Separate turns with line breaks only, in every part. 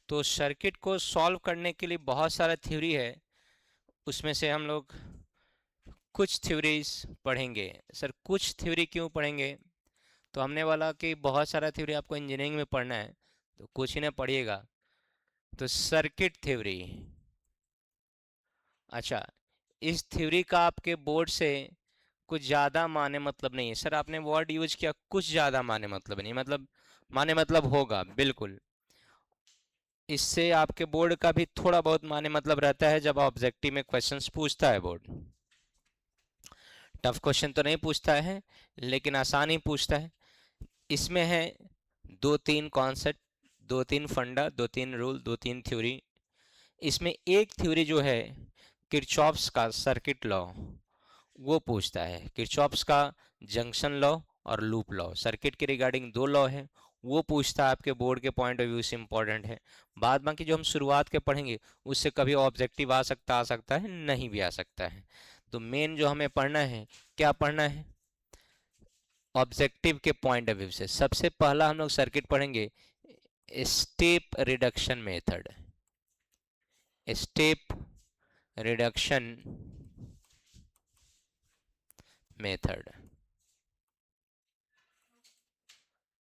तो सर्किट को सॉल्व करने के लिए बहुत सारा थ्योरी है, उसमें से हम लोग कुछ थ्योरीज पढ़ेंगे। सर कुछ थ्योरी क्यों पढ़ेंगे? तो हमने वाला कि बहुत सारा थ्योरी आपको इंजीनियरिंग में पढ़ना है, तो कुछ ही ना पढ़िएगा। तो सर्किट थ्योरी, अच्छा, इस थ्योरी का आपके बोर्ड से कुछ ज़्यादा माने मतलब नहीं है। सर आपने वर्ड यूज किया कुछ ज़्यादा माने मतलब नहीं, मतलब माने मतलब होगा बिल्कुल। इससे आपके बोर्ड का भी थोड़ा बहुत माने मतलब रहता है जब ऑब्जेक्टिव में क्वेश्चंस पूछता है बोर्ड। टफ क्वेश्चन तो नहीं पूछता है, लेकिन आसान ही पूछता है। इसमें है दो तीन कॉन्सेप्ट, दो तीन फंडा, दो तीन रूल, दो तीन थ्योरी। इसमें एक थ्योरी जो है किरचॉफ्स का सर्किट लॉ, वो पूछता है। किरचॉफ्स का जंक्शन लॉ और लूप लॉ, सर्किट के रिगार्डिंग दो लॉ है, वो पूछता है। आपके बोर्ड के पॉइंट ऑफ व्यू से इंपॉर्टेंट है। बाद बाकी जो हम शुरुआत के पढ़ेंगे उससे कभी ऑब्जेक्टिव आ सकता है, नहीं भी आ सकता है। तो मेन जो हमें पढ़ना है, क्या पढ़ना है? ऑब्जेक्टिव के पॉइंट ऑफ व्यू से सबसे पहला हम लोग सर्किट पढ़ेंगे step reduction method. Step reduction method.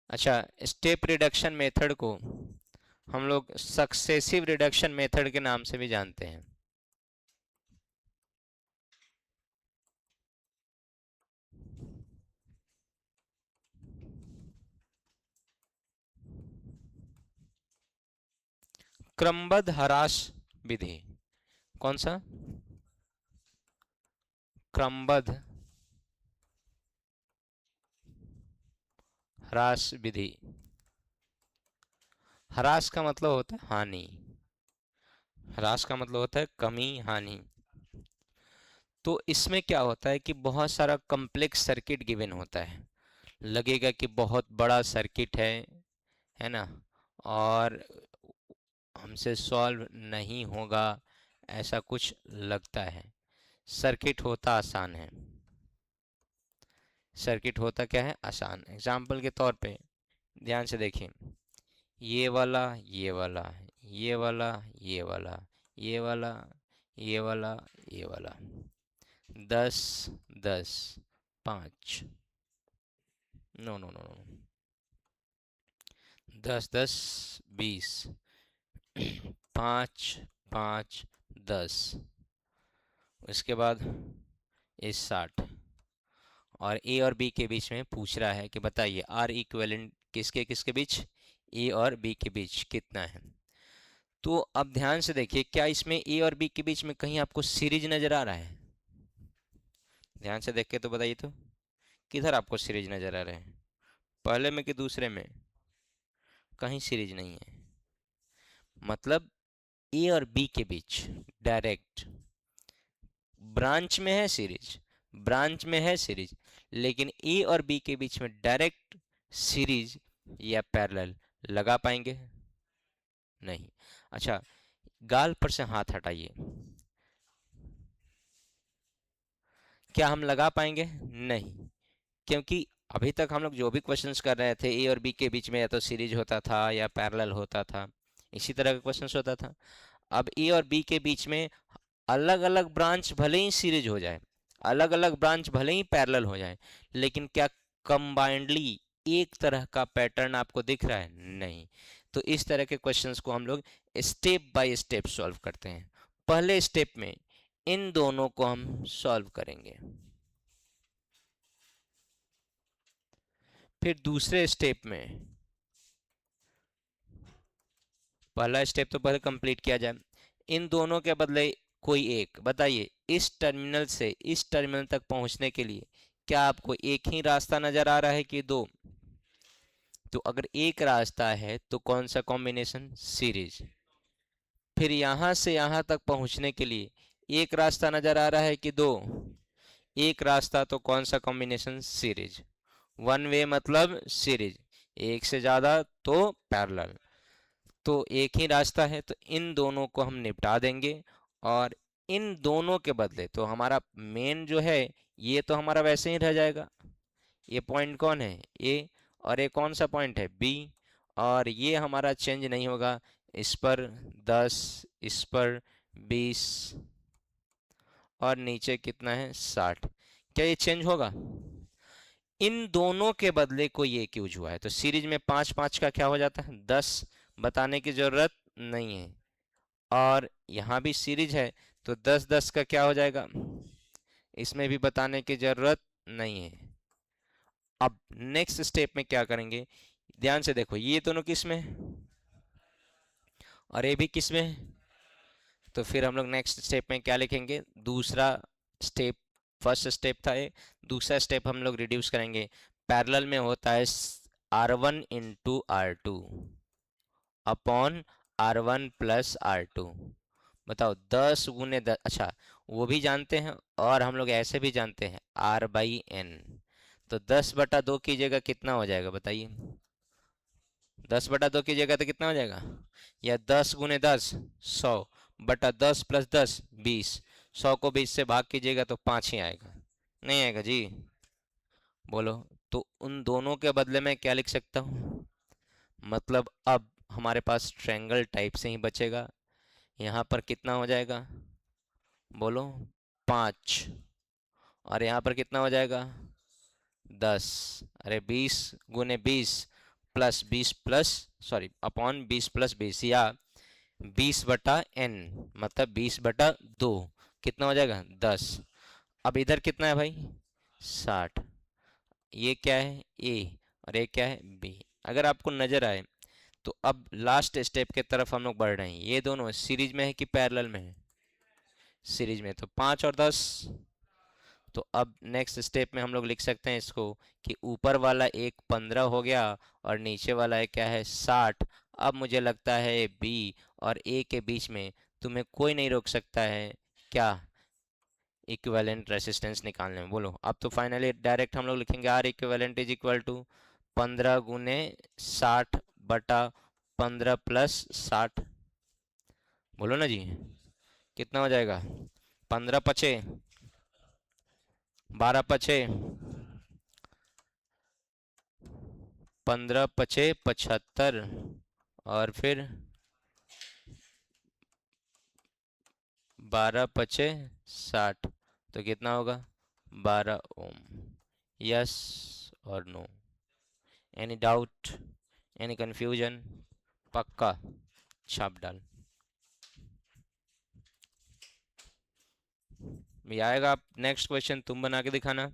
अच्छा, स्टेप रिडक्शन मेथड को हम लोग सक्सेसिव रिडक्शन मेथड के नाम से भी जानते हैं। क्रमबद्ध ह्रास विधि, कौन सा? क्रमबद्ध ह्रास विधि। ह्रास का मतलब होता है हानि, ह्रास का मतलब होता है कमी, हानि। तो इसमें क्या होता है कि बहुत सारा कॉम्प्लेक्स सर्किट गिवन होता है। लगेगा कि बहुत बड़ा सर्किट है ना, और हमसे सॉल्व नहीं होगा, ऐसा कुछ लगता है। सर्किट होता आसान है। सर्किट होता क्या है? आसान। एग्जाम्पल के तौर पे ध्यान से देखिए, ये वाला, ये वाला, ये वाला, ये वाला, ये वाला, ये वाला, ये वाला, 10 10, 5, नो नो नो नो, 10 10, 20, 5 5, 10, उसके बाद ये 60, और ए और बी के बीच में पूछ रहा है कि बताइए आर इक्विवेलेंट किसके किसके बीच? ए और बी के बीच कितना है? तो अब ध्यान से देखिए, क्या इसमें ए और बी के बीच में कहीं आपको सीरीज नजर आ रहा है? ध्यान से देख के तो बताइए, तो किधर आपको सीरीज नजर आ रहे हैं? पहले में कि दूसरे में? कहीं सीरीज नहीं है। मतलब ए और बी के बीच डायरेक्ट, ब्रांच में है सीरीज, ब्रांच में है सीरीज, लेकिन ए और बी के बीच में डायरेक्ट सीरीज या पैरेलल लगा पाएंगे? नहीं। अच्छा, गाल पर से हाथ हटाइए, क्या हम लगा पाएंगे? नहीं। क्योंकि अभी तक हम लोग जो भी क्वेश्चंस कर रहे थे, ए और बी के बीच में या तो सीरीज होता था या पैरेलल होता था, इसी तरह का क्वेश्चंस होता था। अब ए और बी के बीच में अलग अलग ब्रांच भले ही सीरीज हो जाए, अलग अलग ब्रांच भले ही पैरेलल हो जाए, लेकिन क्या कंबाइंडली एक तरह का पैटर्न आपको दिख रहा है? नहीं। तो इस तरह के क्वेश्चंस को हम लोग स्टेप बाय स्टेप सॉल्व करते हैं। पहले स्टेप में इन दोनों को हम सॉल्व करेंगे, फिर दूसरे स्टेप में, पहला स्टेप तो पहले कंप्लीट किया जाए, इन दोनों के बदले कोई एक, बताइए इस टर्मिनल से इस टर्मिनल तक पहुंचने के लिए क्या आपको एक ही रास्ता नजर आ रहा है कि दो? तो अगर एक रास्ता है तो कौन सा कॉम्बिनेशन? सीरीज। फिर यहां से यहां तक पहुंचने के लिए एक रास्ता नजर आ रहा है कि दो? एक रास्ता, तो कौन सा कॉम्बिनेशन? सीरीज। वन वे मतलब सीरीज, एक से ज्यादा तो पैरेलल। तो एक ही रास्ता है, तो इन दोनों को हम निपटा देंगे। और इन दोनों के बदले तो हमारा मेन जो है, ये तो हमारा वैसे ही रह जाएगा। ये पॉइंट कौन है? ए। और ये कौन सा पॉइंट है? बी। और ये हमारा चेंज नहीं होगा, इस पर 10, इस पर 20 और नीचे कितना है 60। क्या ये चेंज होगा? इन दोनों के बदले कोई एक यूज हुआ है तो सीरीज में 5 5 का क्या हो जाता है 10। बताने की जरूरत नहीं है। और यहाँ भी सीरीज है तो 10 10 का क्या हो जाएगा, इसमें भी बताने की जरूरत नहीं है। अब नेक्स्ट स्टेप में क्या करेंगे, ध्यान से देखो, ये दोनों किस में है और ये भी किस में है। तो फिर हम लोग नेक्स्ट स्टेप में क्या लिखेंगे, दूसरा स्टेप, फर्स्ट स्टेप था ये, दूसरा स्टेप हम लोग रिड्यूस करेंगे। पैरेलल में होता है R1 × R2 upon R1 + R2। बताओ 10 × 10, अच्छा वो भी जानते हैं और हम लोग ऐसे भी जानते हैं R/N। तो 10/2 कीजिएगा कितना हो जाएगा बताइए, 10/2 कीजिएगा तो कितना हो जाएगा, या 10 × 10 100 बटा 10 + 10 20। 100 को 20 से भाग कीजिएगा तो 5 ही आएगा, नहीं आएगा जी। बोलो, तो उन दोनों के बदले में क्या लिख सकता हूँ, मतलब अब हमारे पास ट्रायंगल टाइप से ही बचेगा। यहाँ पर कितना हो जाएगा, बोलो 5, और यहाँ पर कितना हो जाएगा 10। अरे 20 × 20 प्लस 20 प्लस, सॉरी अपॉन 20 + 20, या 20/n, मतलब 20/2 कितना हो जाएगा 10। अब इधर कितना है भाई 60। ये क्या है ए और ये क्या है बी। अगर आपको नजर आए तो अब लास्ट स्टेप के तरफ हम लोग बढ़ रहे हैं। ये दोनों सीरीज में है कि पैरेलल में है, सीरीज में, तो 5 और 10। तो अब नेक्स्ट स्टेप में हम लोग लिख सकते हैं इसको कि ऊपर वाला एक 15 हो गया और नीचे वाला एक क्या है 60। अब मुझे लगता है बी और ए के बीच में तुम्हें कोई नहीं रोक सकता है क्या, इक्विवेलेंट रेसिस्टेंस निकालने में। बोलो, अब तो फाइनली डायरेक्ट हम लोग लिखेंगे R== 15 × 60/15 + 60। बोलो ना जी, कितना हो जाएगा, 15 × 5 12 × 5 15 × 5 75, और फिर 12 × 5 60, तो कितना होगा 12 ओम। यस और no, any doubt, any confusion? पक्का, छाप डाल भी आएगा। आप नेक्स्ट क्वेश्चन तुम बना के दिखाना।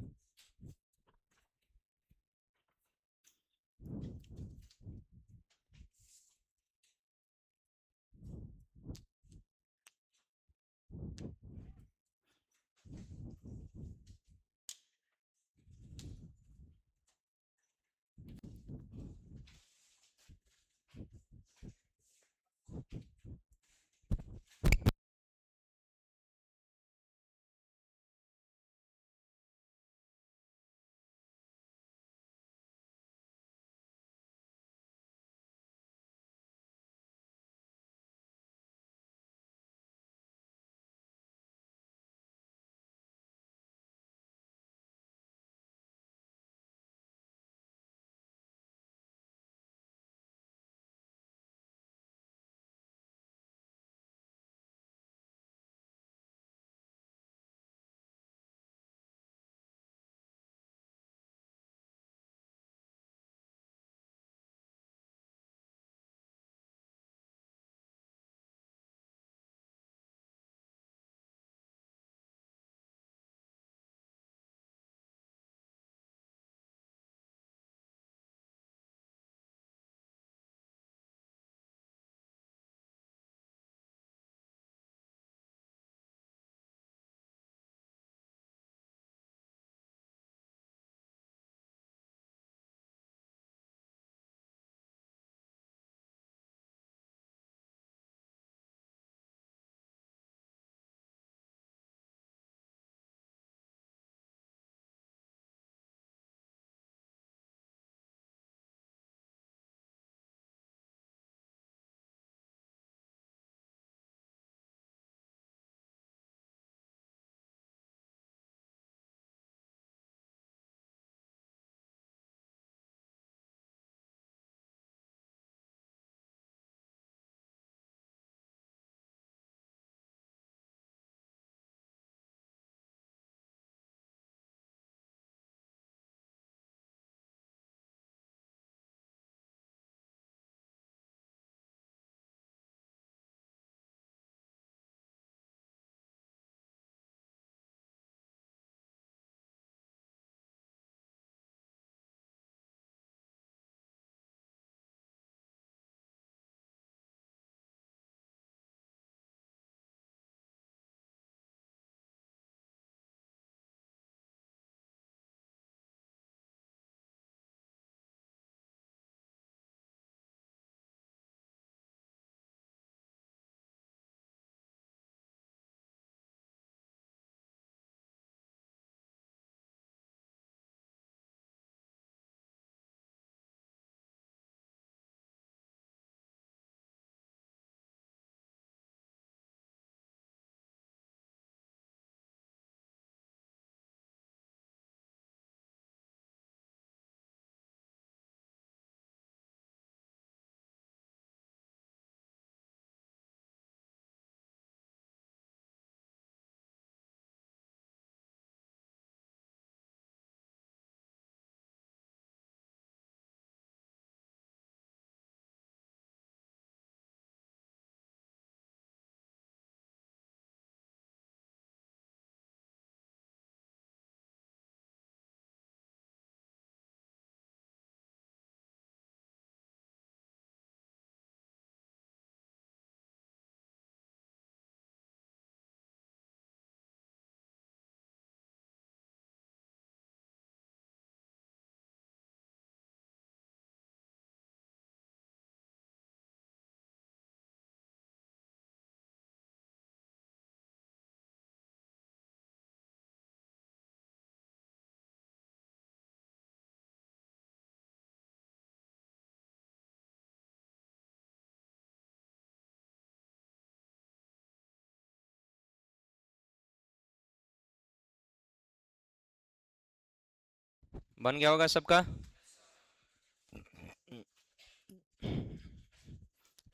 बन गया होगा सबका।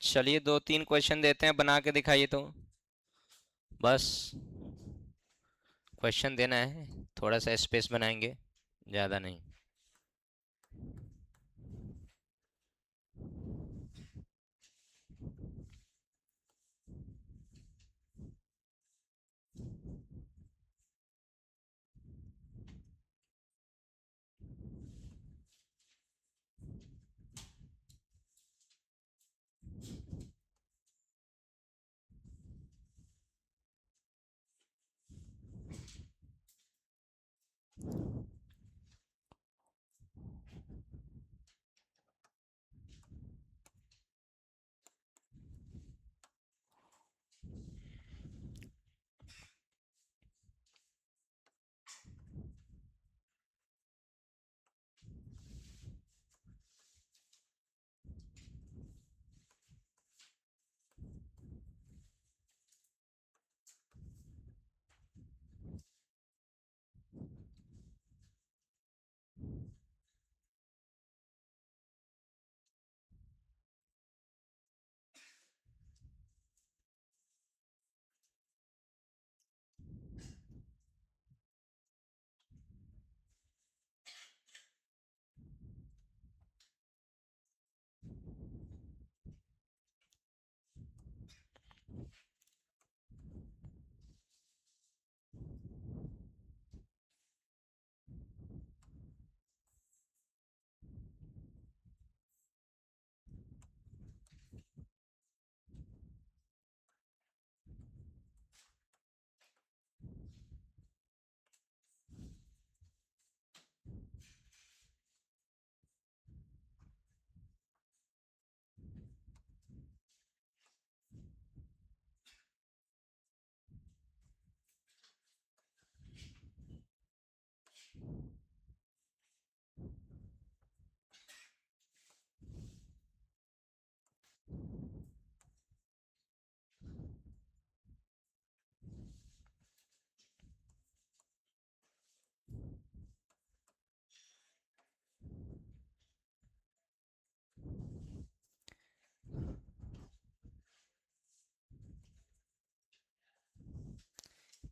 चलिए दो तीन क्वेश्चन देते हैं, बना के दिखाइए तो। बस क्वेश्चन देना है, थोड़ा सा स्पेस बनाएंगे, ज़्यादा नहीं।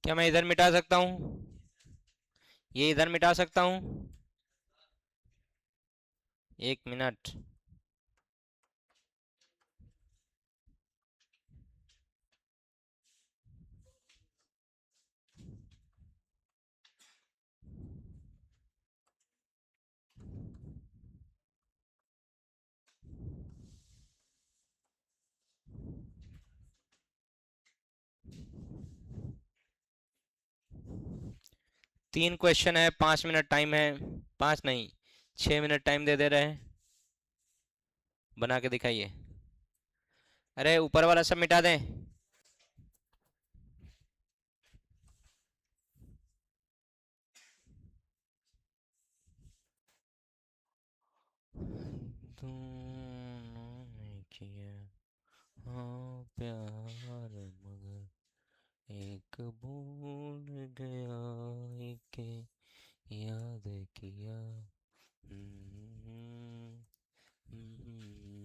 क्या मैं इधर मिटा सकता हूँ? ये इधर मिटा सकता हूँ? 1 मिनट। 3 क्वेश्चन है, 5 मिनट टाइम है। 5 नहीं, 6 मिनट टाइम दे दे रहे हैं। बना के दिखाइए। अरे ऊपर वाला सब मिटा दें। दोनों ने किया हाँ प्यार, मगर एक भूल गया, एक याद किया। हम्म, हम्म, हम्म,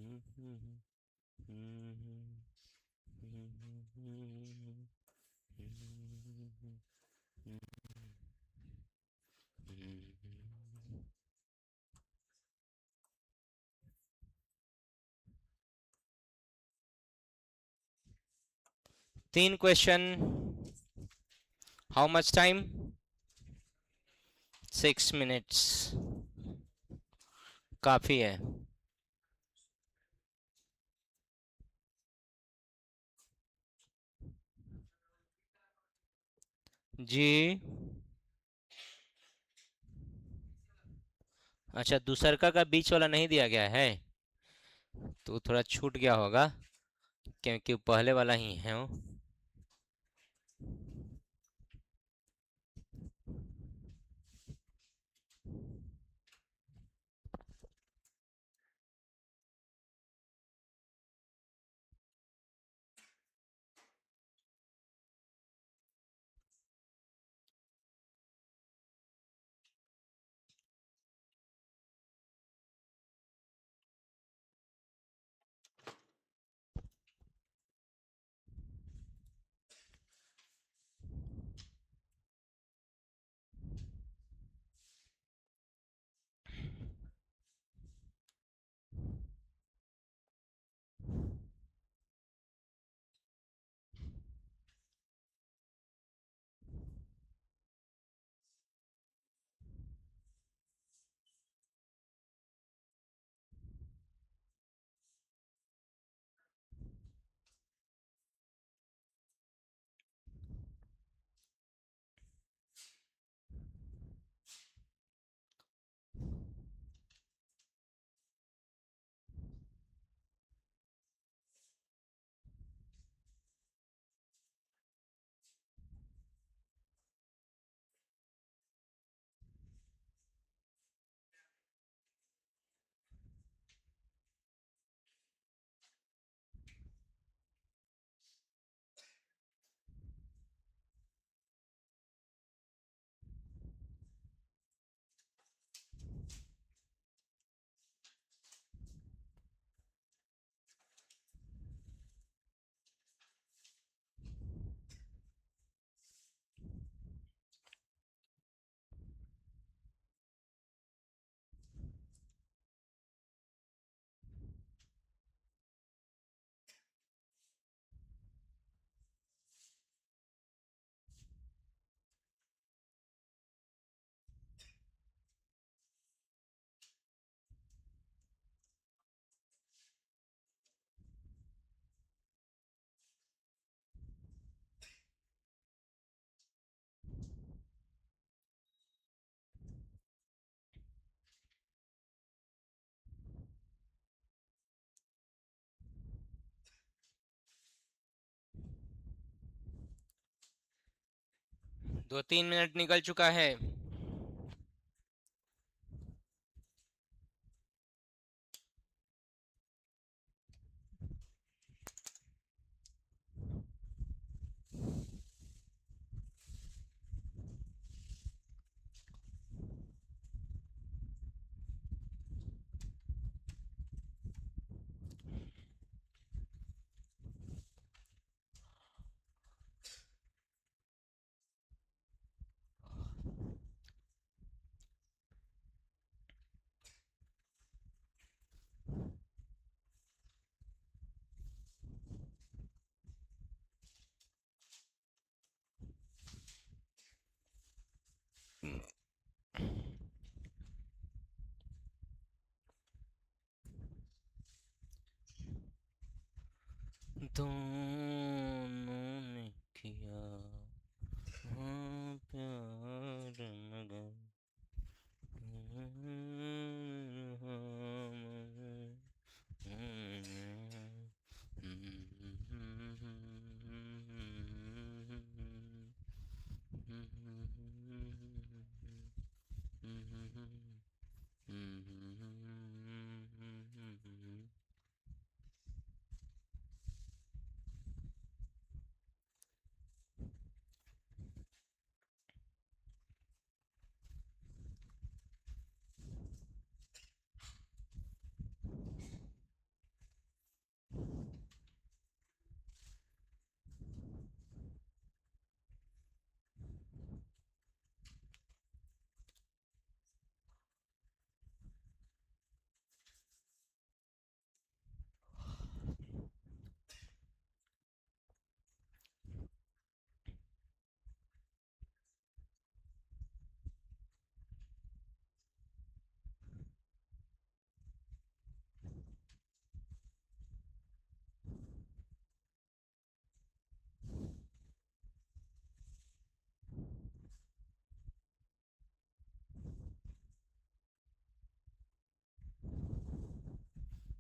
3 question. How much time? 6 minutes. काफी है। जी। अच्छा, दूसरका का बीच वाला नहीं दिया गया है, तो थोड़ा छूट गया होगा, क्योंकि पहले वाला ही है वो। 2-3 मिनट निकल चुका है। दोनों ने किया हाँ प्यार मगर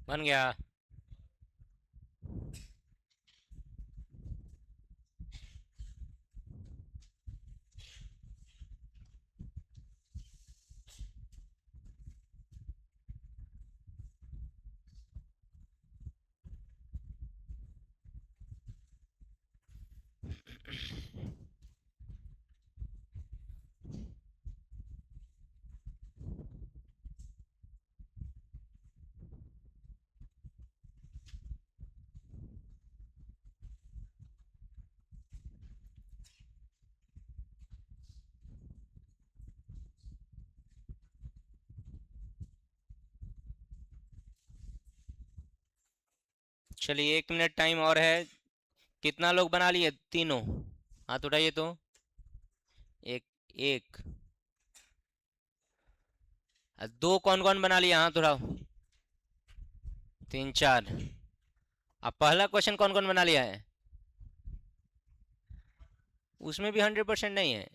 बन गया। चलिए 1 मिनट टाइम और है। कितना लोग बना लिए तीनों? हाथ उठाइए तो। एक। एक। दो कौन कौन बना लिया? हाथ उठाओ। 3 4। अब पहला क्वेश्चन कौन कौन बना लिया है? उसमें भी 100% नहीं है।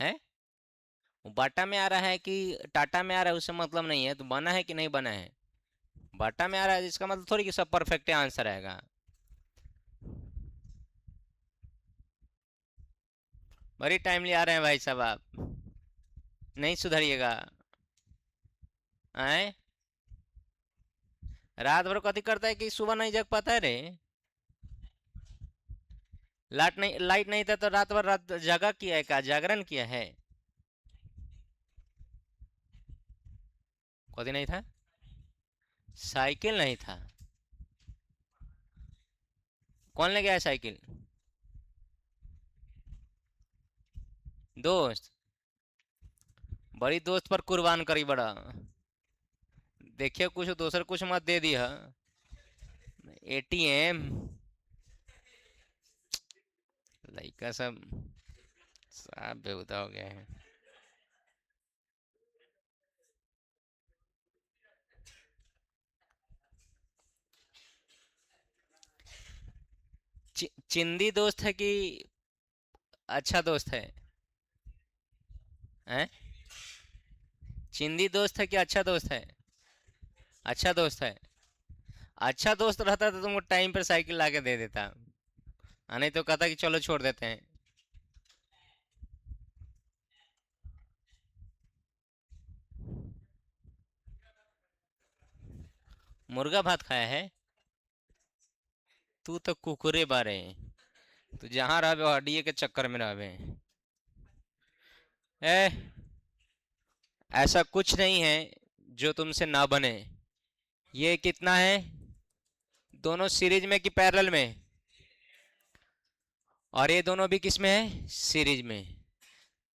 है? वो बाटा में आ रहा है कि टाटा में आ रहा है, उससे मतलब नहीं है। तो बना है कि नहीं बना है? बाटा में आ रहा है इसका मतलब थोड़ी कि सब परफेक्ट आंसर आएगा। बड़ी टाइमली आ रहे हैं भाई साहब आप। नहीं सुधरिएगा। आए। रात भर कथी करता है कि सुबह नहीं जग पाता है रे? लाइट नहीं था तो रात भर रात जगा किया है, का जागरण किया है? कथी नहीं था? साइकिल नहीं था? कौन ले गया है साइकिल? दोस्त। बड़ी दोस्त पर कुर्बान करी बड़ा। देखिए कुछ दोसर कुछ मत दे दिया। एटीएम। लड़का सब सब बेहुदा हो गया है। चिंदी दोस्त है कि अच्छा दोस्त है? हैं? चिंदी दोस्त है कि अच्छा दोस्त है? अच्छा दोस्त है। अच्छा दोस्त रहता तो तुमको टाइम पर साइकिल ला के दे देता। नहीं तो कहता कि चलो छोड़ देते हैं। मुर्गा भात खाया है? तू तो कुकुरे बारे। तू जहाँ रहे हड्डिये के चक्कर में रहे। ए, ऐसा कुछ नहीं है जो तुमसे ना बने। ये कितना है? दोनों सीरीज में कि पैरेलल में? और ये दोनों भी किस में है? सीरीज में।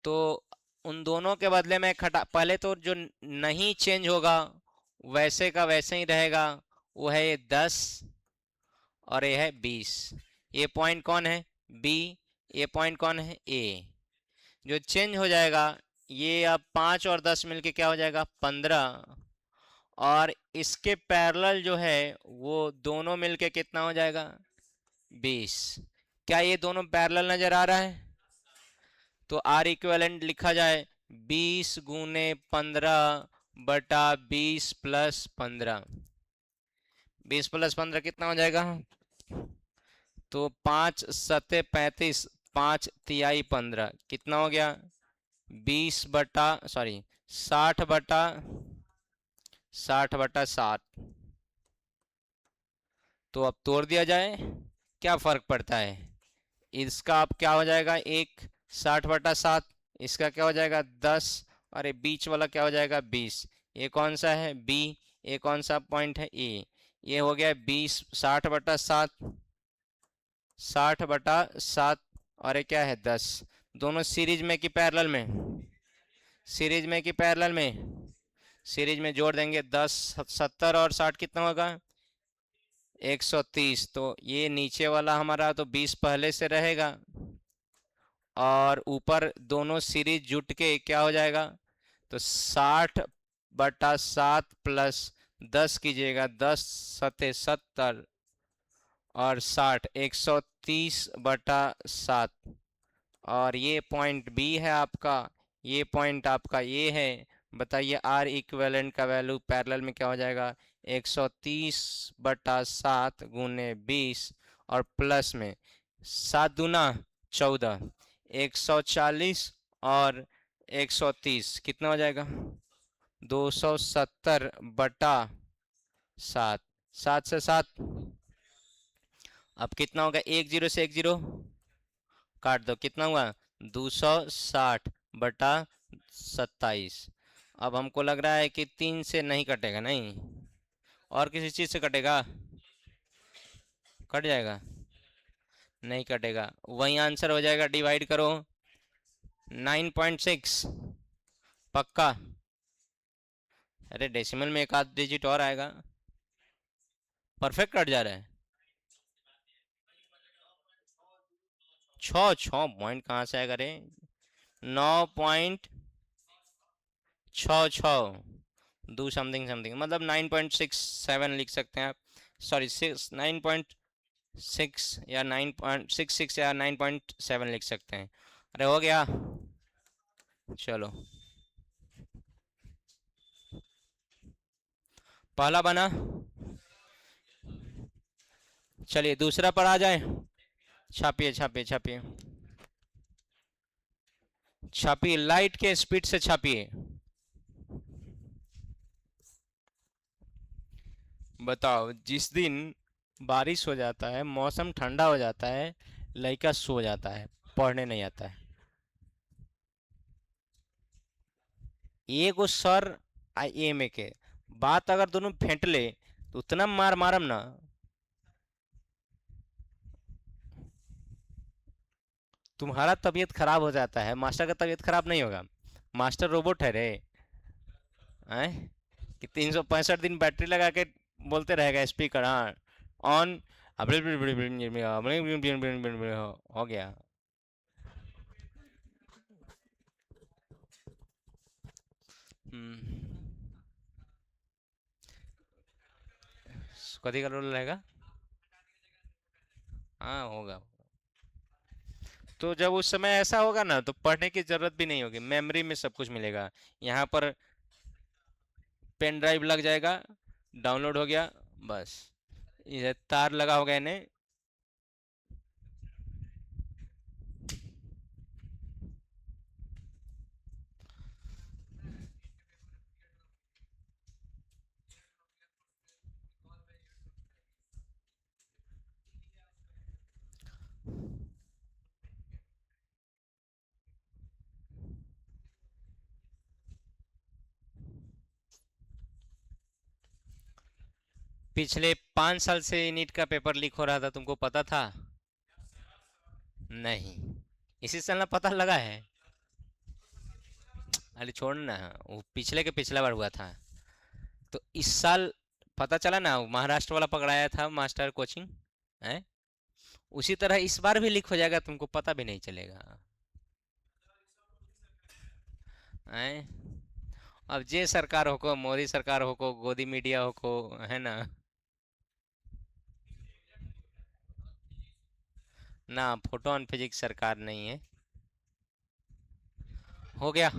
तो उन दोनों के बदले में खटा, पहले तो जो नहीं चेंज होगा वैसे का वैसे ही रहेगा, वो है ये 10 और ये है 20। ये पॉइंट कौन है? बी। ये पॉइंट कौन है? ए। जो चेंज हो जाएगा, ये अब 5 और 10 मिलके क्या हो जाएगा? 15। और इसके पैरेलल जो है वो दोनों मिलके कितना हो जाएगा? 20। क्या ये दोनों पैरेलल नजर आ रहा है? तो आर इक्विवेलेंट लिखा जाए 20 × 15 + 20 + 15। 20 + 15 कितना हो जाएगा? तो 5 × 7 = 35, 5 × 3 = 15, कितना हो गया? 60/60/60। तो अब तोड़ दिया जाए, क्या फर्क पड़ता है? इसका अब क्या हो जाएगा? एक 60/7। इसका क्या हो जाएगा? 10। और ये बीच वाला क्या हो जाएगा? 20। ये कौन सा है? बी। ये कौन सा पॉइंट है? ए। ये हो गया 20, 60/7, 60/7। और ये क्या है? 10। दोनों सीरीज में कि पैरेलल में? सीरीज में कि पैरेलल में? सीरीज में। जोड़ देंगे 10, 70 और 60 कितना होगा? 130। तो ये नीचे वाला हमारा तो 20 पहले से रहेगा, और ऊपर दोनों सीरीज जुट के क्या हो जाएगा? तो 60/7 + 10 कीजिएगा, 10×7 = 70 और 60, 130/7। और ये पॉइंट बी है आपका, ये पॉइंट आपका ये है। बताइए आर इक्विवेलेंट का वैल्यू पैरेलल में क्या हो जाएगा? 130/7 × 20 और प्लस में 7×2 = 14, 140 और 130 कितना हो जाएगा? 270/7। 7 से 7, अब कितना होगा? एक जीरो से एक जीरो काट दो, कितना हुआ? 260/27। अब हमको लग रहा है कि 3 से नहीं कटेगा, नहीं और किसी चीज से कटेगा? कट जाएगा? नहीं कटेगा, वही आंसर हो जाएगा। डिवाइड करो 9.6। पक्का? अरे डेसिमल में एक आध डिजिट और आएगा। परफेक्ट कट जा रहा है। 6 पॉइंट कहाँ से आएगा रे? 9.66 डू समथिंग समथिंग, मतलब 9.67 लिख सकते हैं आप। सॉरी 9.6 या 9.66 या 9.7 लिख सकते हैं। अरे हो गया। चलो, पहला बना। चलिए दूसरा पर आ जाए। छापिए छापिए छापिए छापिए, लाइट के स्पीड से छापिए। बताओ, जिस दिन बारिश हो जाता है, मौसम ठंडा हो जाता है, लड़का सो जाता है, पढ़ने नहीं आता है। एक वो सर आ ए में के बात अगर दोनों फेंट ले तो उतना मार मारम ना। तुम्हारा तबीयत खराब हो जाता है, मास्टर का तबीयत खराब नहीं होगा। मास्टर रोबोट है रे? हैं? कि 365 दिन बैटरी लगा के बोलते रहेगा स्पीकर, हाँ ऑन। हो गया। हम्म। कथी का रोल रहेगा? हाँ होगा। तो जब उस समय ऐसा होगा ना, तो पढ़ने की जरूरत भी नहीं होगी, मेमोरी में सब कुछ मिलेगा। यहाँ पर पेन ड्राइव लग जाएगा, डाउनलोड हो गया, बस। ये तार लगा होगा इन्हें। पिछले 5 साल से नीट का पेपर लीक हो रहा था, तुमको पता था? नहीं, इसी साल ना पता लगा है। अरे छोड़ ना, वो पिछले के पिछला बार हुआ था। तो इस साल पता चला ना, महाराष्ट्र वाला पकड़ाया था मास्टर कोचिंग है। उसी तरह इस बार भी लीक हो जाएगा, तुमको पता भी नहीं चलेगा है। अब जे सरकार हो को, मोदी सरकार हो को, गोदी मीडिया हो को, है ना। ना, फोटो ऑन फिजिक्स सरकार नहीं है। हो गया,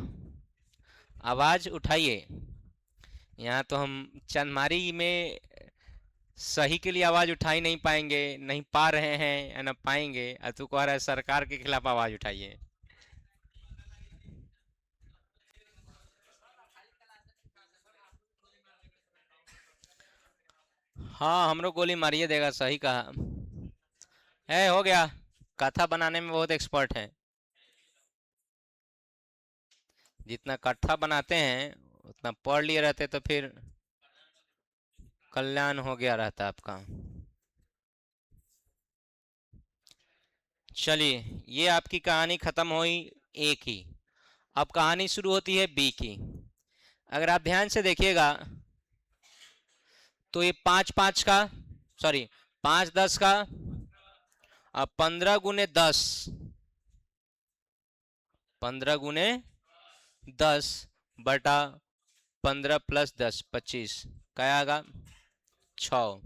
आवाज उठाइए। यहाँ तो हम चंदमारी में सही के लिए आवाज उठा ही नहीं पाएंगे, नहीं पा रहे हैं या ना पाएंगे, और तू कह रहा है सरकार के खिलाफ आवाज उठाइए। हाँ, हमरो गोली मारिए देगा, सही कहा है। हो गया, कथा बनाने में बहुत एक्सपर्ट है। जितना कथा बनाते हैं उतना पढ़ लिए रहते तो फिर कल्याण हो गया रहता आपका। चलिए, ये आपकी कहानी खत्म हुई ए की। अब कहानी शुरू होती है बी की। अगर आप ध्यान से देखिएगा तो ये 5 5 का, सॉरी, 5 10 का, अब 15 × 10, 15 × 10 बटा 15 + 10 25, क्या आएगा? 6।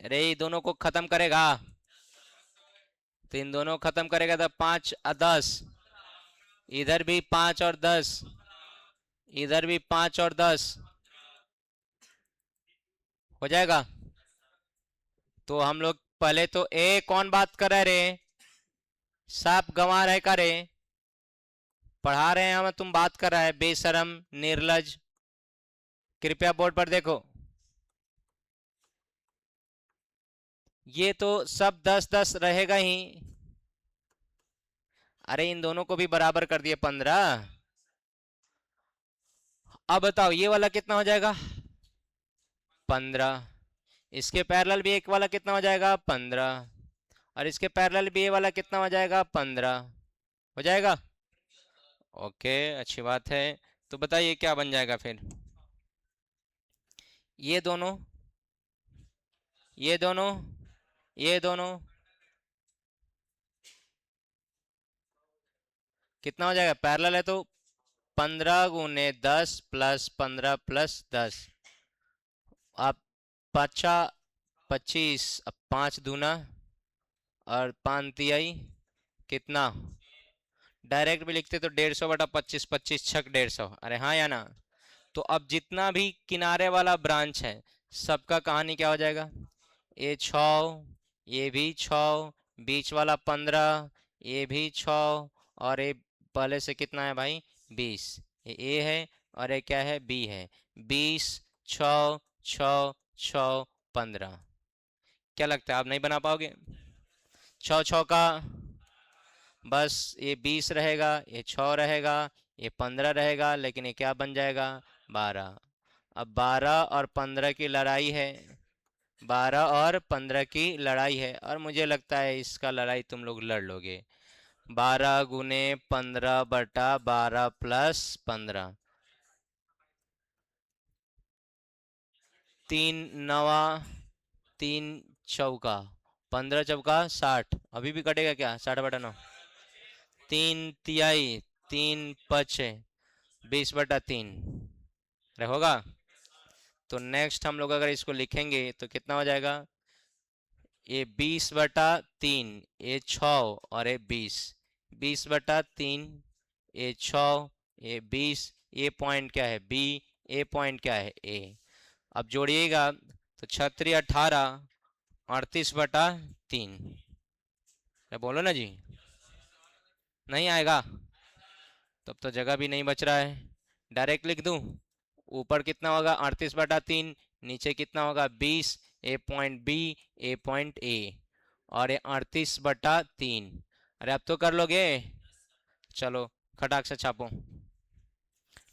अरे ये दोनों को खत्म करेगा, तो इन दोनों को खत्म करेगा तो 5 और 10, इधर भी 5 और 10, इधर भी 5 और 10 हो जाएगा। तो हम लोग पहले तो ए कौन बात कर रहे रे? साफ गंवा रहे का रे? पढ़ा रहे हैं हम, तुम बात कर रहा है, बेशरम निर्लज। कृपया बोर्ड पर देखो। ये तो सब 10 10 रहेगा ही। अरे इन दोनों को भी बराबर कर दिए 15। अब बताओ ये वाला कितना हो जाएगा? 15। इसके पैरेलल भी एक वाला कितना हो जाएगा? 15। और इसके पैरेलल भी ये वाला कितना हो जाएगा? 15 हो जाएगा। ओके, अच्छी बात है। तो बताइए क्या बन जाएगा फिर? ये दोनों, ये दोनों, ये दोनों कितना हो जाएगा? पैरेलल है तो 15 × 10 + 15 + 10। आप 25, अब 5 दूना और 5 तिहाई कितना? डायरेक्ट भी लिखते तो 150 / 25, 25 × 6 = 150। अरे हाँ या ना? तो अब जितना भी किनारे वाला ब्रांच है, सबका कहानी क्या हो जाएगा? ये 6, ये भी 6, बीच वाला 15, ये भी 6, और ये पहले से कितना है भाई? 20। ये ए है और ये क्या है? बी है। 20, 6, 6, 6, 15। क्या लगता है आप नहीं बना पाओगे? 6 6 का, बस ये 20 रहेगा, ये 6 रहेगा, ये 15 रहेगा, लेकिन ये क्या बन जाएगा? 12। अब 12 और 15 की लड़ाई है, 12 और 15 की लड़ाई है, और मुझे लगता है इसका लड़ाई तुम लोग लड़ लोगे। 12 × 15 + 12 + 15, 3 9, 3 चौका, 15 चौका 60। अभी भी कटेगा क्या? 60/9। 3 तिहाई, 3 5, 20/3 होगा। तो नेक्स्ट हम लोग अगर इसको लिखेंगे तो कितना हो जाएगा? ये 20/3, ये 6 और ये 20। 20/3, ये 6, ये 20, ये पॉइंट क्या है? बी। ए पॉइंट क्या है? ए। अब जोड़िएगा तो 36 18, 38/3। बोलो ना जी, नहीं आएगा? तब तो जगह भी नहीं बच रहा है। डायरेक्ट लिख दूं? ऊपर कितना होगा? 38/3, नीचे कितना होगा? 20। A point B, A point A, और ये 38/3। अरे अब तो कर लोगे। चलो, खटाक से छापो।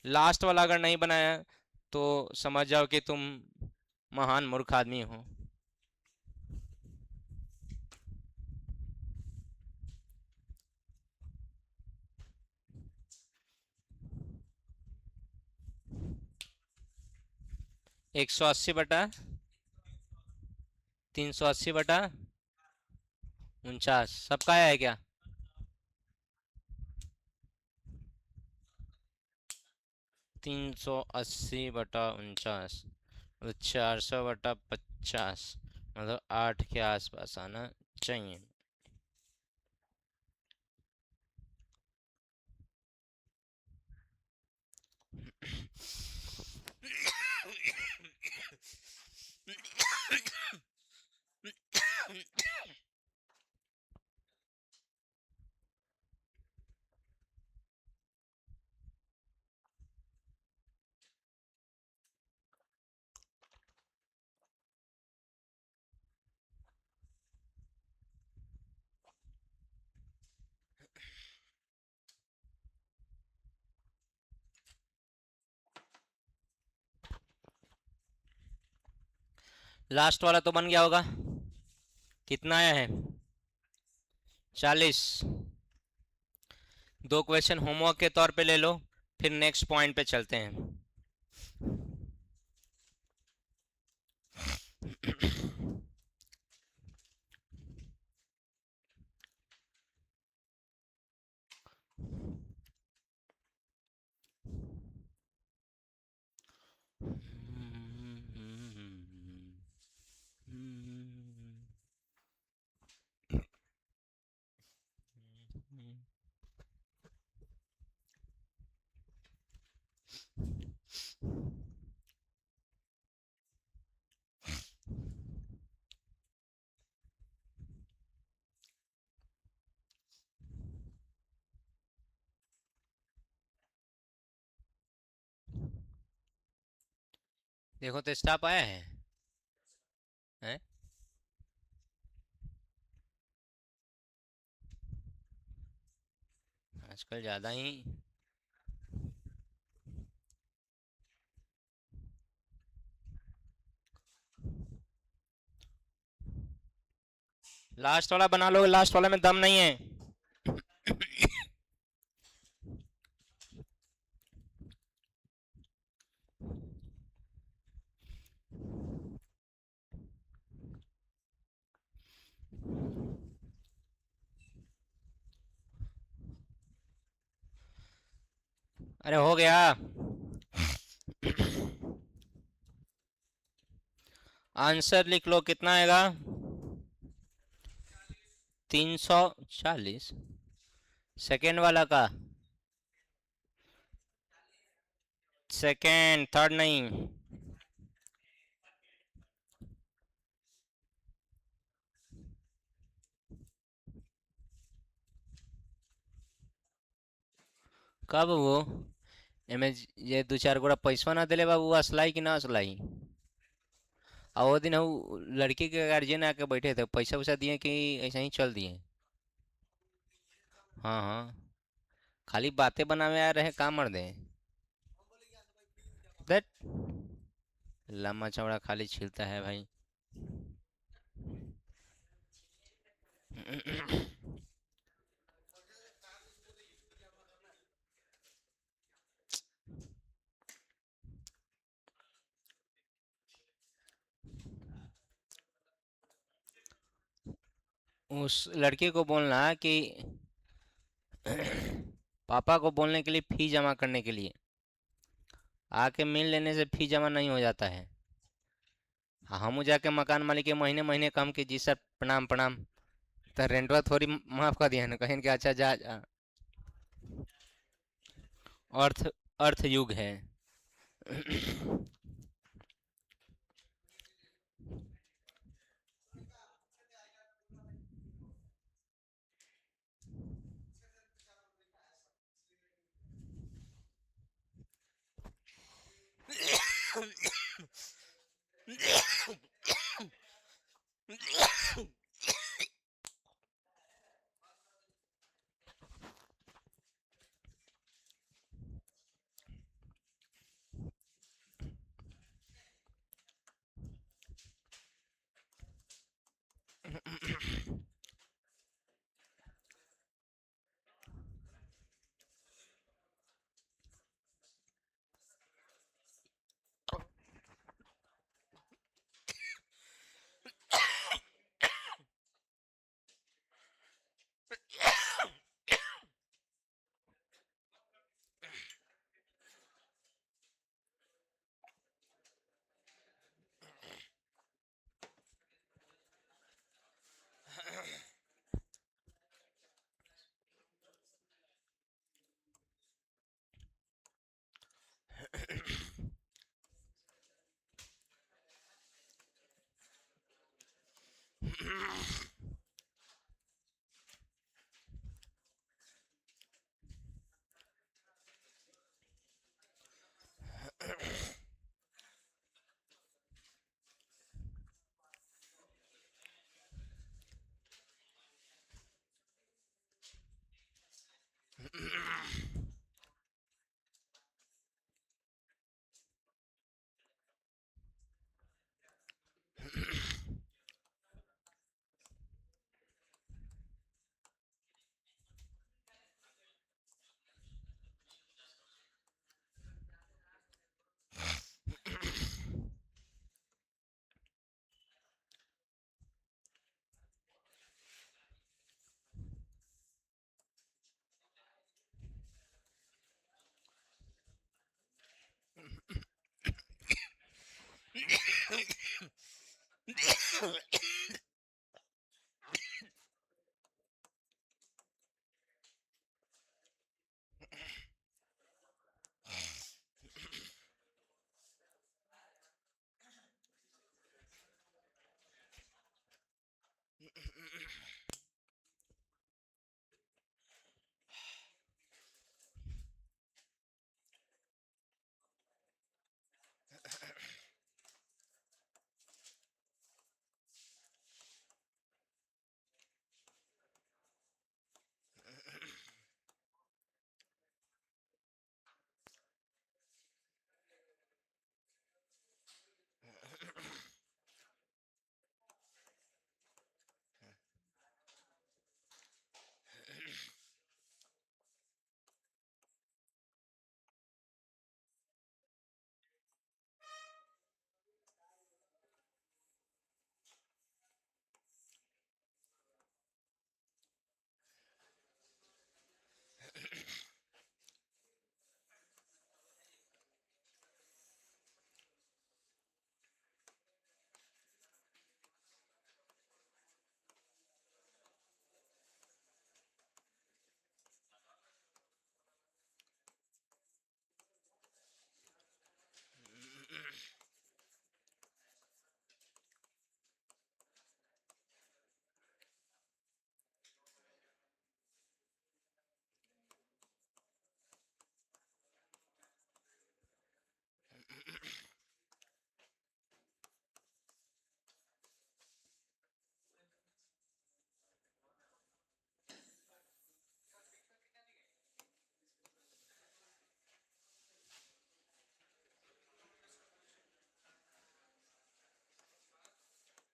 लास्ट वाला अगर नहीं बनाया तो समझ जाओ कि तुम महान मूर्ख आदमी हो। 180 बटा 380 बटा 49 सबका आया है क्या? 380 बटा 49 मतलब 400 बटा 50 मतलब 8 के आसपास आना चाहिए। लास्ट वाला तो बन गया होगा। कितना आया है? 40। दो क्वेश्चन होमवर्क के तौर पे ले लो, फिर नेक्स्ट पॉइंट पे चलते हैं। देखो तो स्टाफ आया है, हैं? आजकल ज़्यादा ही। लास्ट वाला बना लो, लास्ट वाले में दम नहीं है। अरे हो गया। आंसर लिख लो, कितना आएगा? 340। सेकेंड वाला का? सेकेंड, थर्ड नहीं। कब वो एमे ये दो चार गोड़ा पैसा ना दिले बाबू, असलाई कि ना असलाई? और वो दिन वो लड़की के गार्जियन आके बैठे थे, पैसा वैसा दिए कि ऐसा ही चल दिए? हाँ हाँ, खाली बातें बनावे आ रहे, काम मर दे। दैट लम्बा चौड़ा खाली छिलता है भाई। उस लड़के को बोलना कि पापा को बोलने के लिए फी जमा करने के लिए, आके मिल लेने से फी जमा नहीं हो जाता है। हाँ, हम जाके मकान मालिक के महीने महीने कम की जी सर प्रणाम प्रणाम, तो रेंटवा थोड़ी माफ कर दिया ना, कहें कि अच्छा जा, जा। अर्थ अर्थ युग है।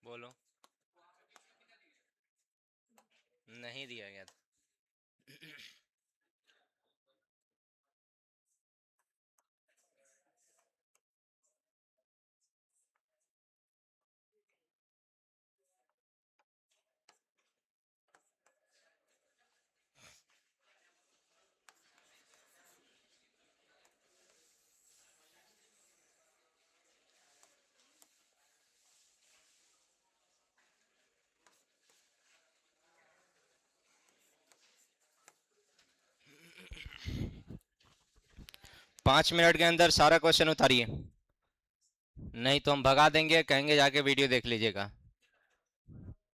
बोलो। नहीं दिया गया था। 5 मिनट के अंदर सारा क्वेश्चन उतारिए, नहीं तो हम भगा देंगे, कहेंगे जाके वीडियो देख लीजिएगा।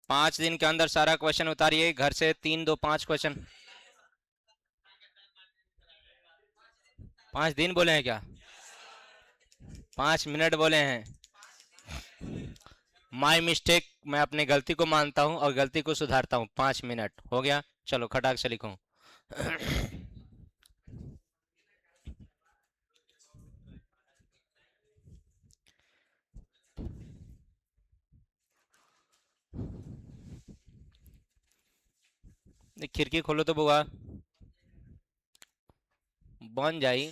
5 दिन के अंदर सारा क्वेश्चन उतारिए घर से, 3 2 5 क्वेश्चन। 5 दिन बोले हैं क्या? 5 मिनट बोले हैं। माई मिस्टेक, मैं अपनी गलती को मानता हूँ और गलती को सुधारता हूँ। 5 मिनट हो गया, चलो खटाक से लिखो। खिड़की खोलो तो बुआ बन जाई।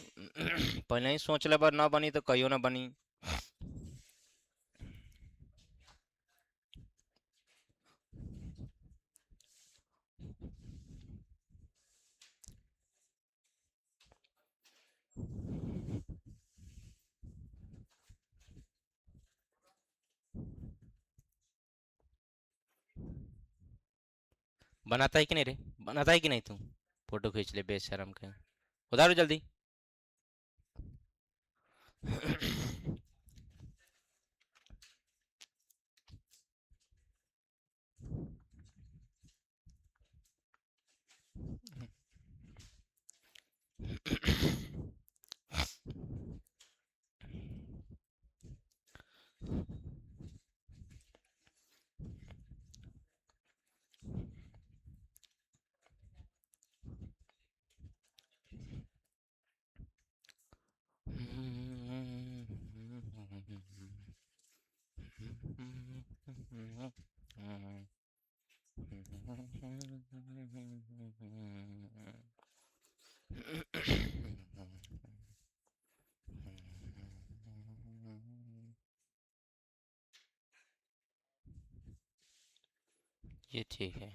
पहले ही सोच ले, पर ना बनी तो कहियो ना बनी। बनाता है कि नहीं रे? बनाता है कि नहीं तू? फोटो खींच ले बेशरम के। उतारो जल्दी। ये ठीक है,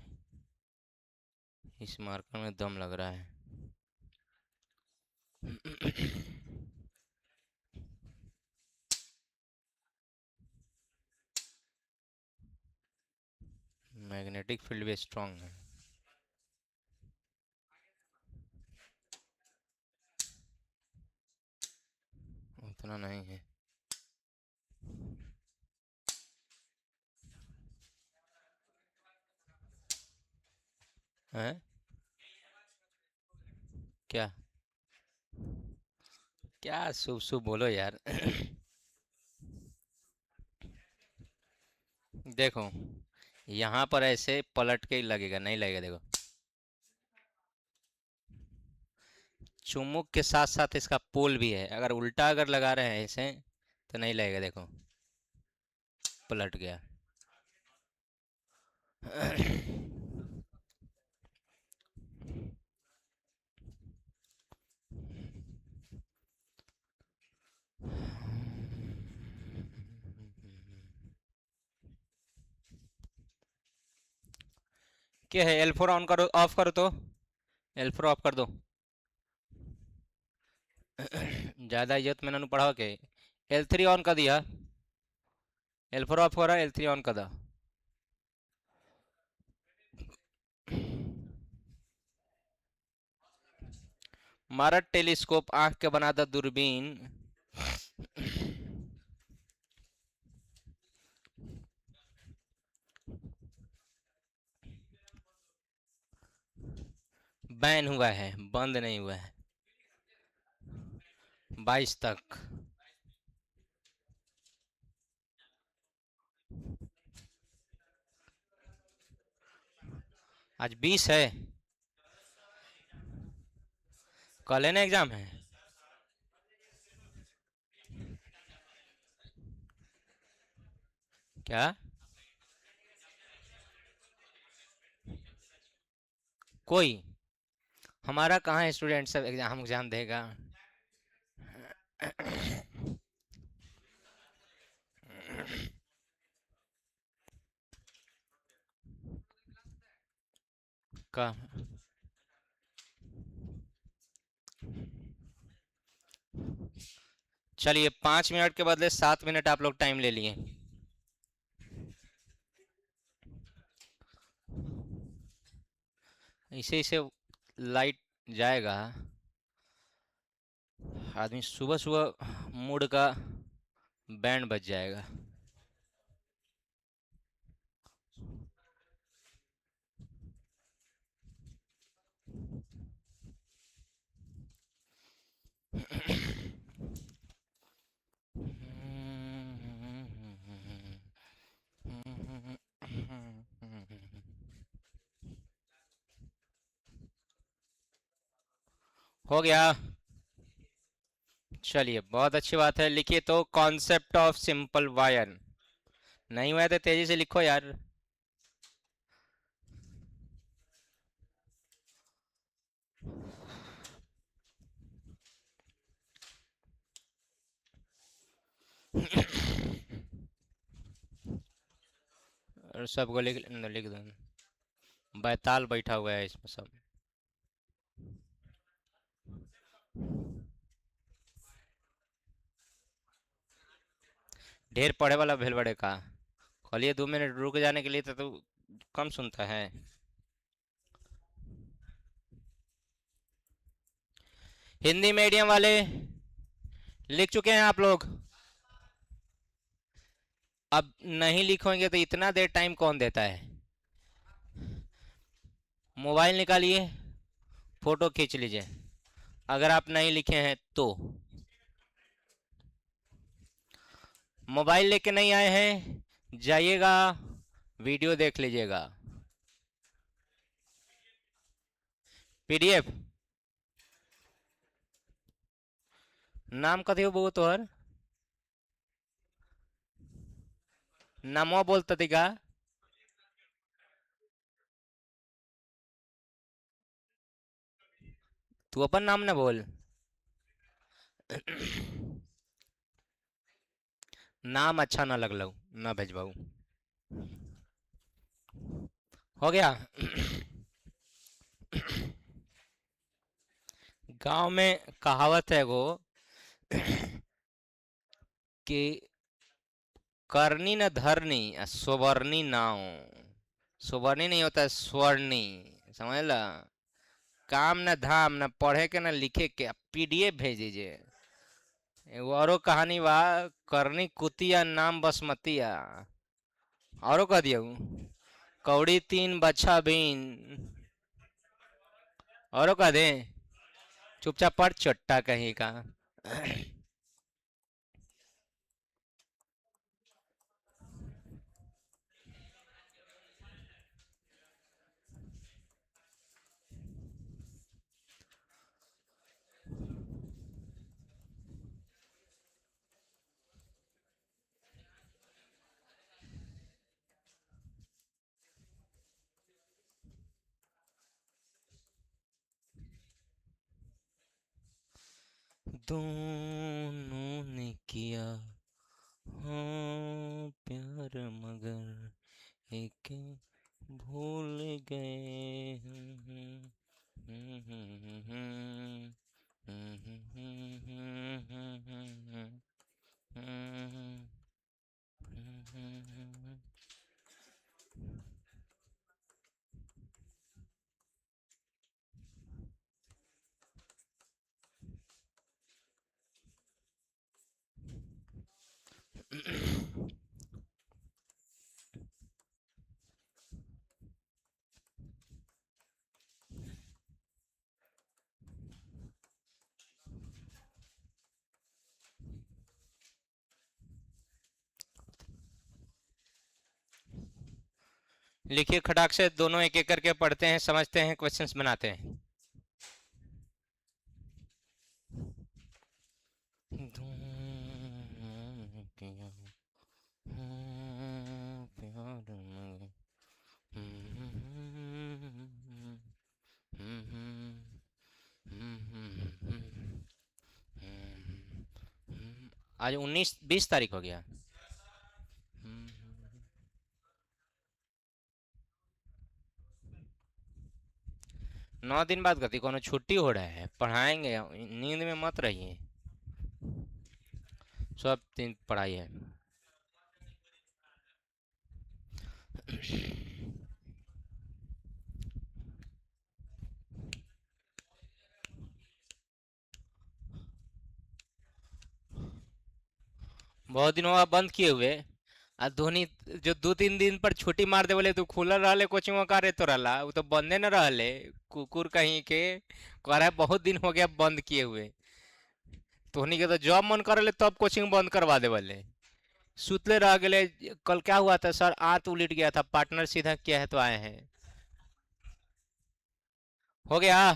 इस मार्कर में दम लग रहा है। मैग्नेटिक फील्ड भी स्ट्रांग है। उतना नहीं है। हैं? क्या? क्या शुभ शुभ बोलो यार। देखो, यहाँ पर ऐसे पलट के लगेगा, नहीं लगेगा, देखो। चुम्बक के साथ साथ इसका पोल भी है, अगर उल्टा अगर लगा रहे हैं ऐसे तो नहीं लगेगा, देखो पलट गया। क्या है? L4 ऑन करो, ऑफ करो तो। L4 ऑफ कर दो। ज्यादा इज्जत मैंने पढ़ा के। L3 ऑन कर दिया। L4 ऑफ हो रहा है, L3 ऑन कर दो। हमारा टेलीस्कोप आंख के बना था दूरबीन। बैन हुआ है, बंद नहीं हुआ है। 22 तक। आज 20 है। कल है ना एग्जाम है। क्या? कोई? हमारा कहाँ है स्टूडेंट सब एग्जाम एग्जाम देगा। का? चलिए, 5 मिनट के बदले 7 मिनट आप लोग टाइम ले लिए। इसे इसे लाइट जाएगा, आदमी सुबह सुबह मूड का बैंड बज जाएगा। हो गया। चलिए, बहुत अच्छी बात है। लिखिए तो, कॉन्सेप्ट ऑफ सिंपल वायर। नहीं हुआ है तो तेजी से लिखो यार। और सबको लिख लिख दो। बैताल बैठा हुआ है इसमें सब। ढेर पढ़े वाला भेल बड़े का। कहलिए 2 मिनट रुक जाने के लिए तो कम सुनता है। हिंदी मीडियम वाले लिख चुके हैं आप लोग? अब नहीं लिखोगे तो इतना देर टाइम कौन देता है? मोबाइल निकालिए, फोटो खींच लीजिए, अगर आप नहीं लिखे हैं तो। मोबाइल लेके नहीं आए हैं, जाइएगा, वीडियो देख लीजिएगा। पीडीएफ। नाम कथी हो बहु तोहर? नामो बोलता दिखा। तू अपन नाम ना बोल। नाम अच्छा ना लगलो, ना भेजबाऊ। हो गया। गांव में कहावत है वो कि करनी न धरनी स्ववर्णी नाव। स्ववर्णी नहीं होता है, स्वर्णी। समझ ला। काम न धाम न पढ़े के न लिखे के, पीडीएफ भेज दीजिए। एगो औरो कहानी बा, करनी कुतिया नाम बसमतिया। औरो कह दिया कौड़ी तीन बच्छा बीन। औरो कह दे, चुपचाप पढ़ चट्टा कहीं का। दोनों ने किया हाँ प्यार, मगर एक भूल गए। लिखिए खटाक से, दोनों एक एक करके पढ़ते हैं, समझते हैं, क्वेश्चंस बनाते हैं। आज 19-20 तारीख हो गया। 9 दिन बाद गति कोनो छुट्टी हो रहा है, पढ़ाएंगे, नींद में मत रहिए। सब दिन पढ़ाई है। बहुत दिन हुआ बंद किए हुए। आ धोनी जो 2-3 दिन पर छुट्टी मार दे बोले, तू खुलल रहले कोचिंग का रे तो रहला, वो तो बंदे न रहले। कुकुर कहीं के कह रहा है बहुत दिन हो गया बंद किए हुए। धोनी के तो जब मन करे तब कोचिंग बंद करवा दे बोले। सुतले रह गए। कल क्या हुआ था सर, आंत उलट गया था, पार्टनर सीधा किया है तो आए हैं। हो गया।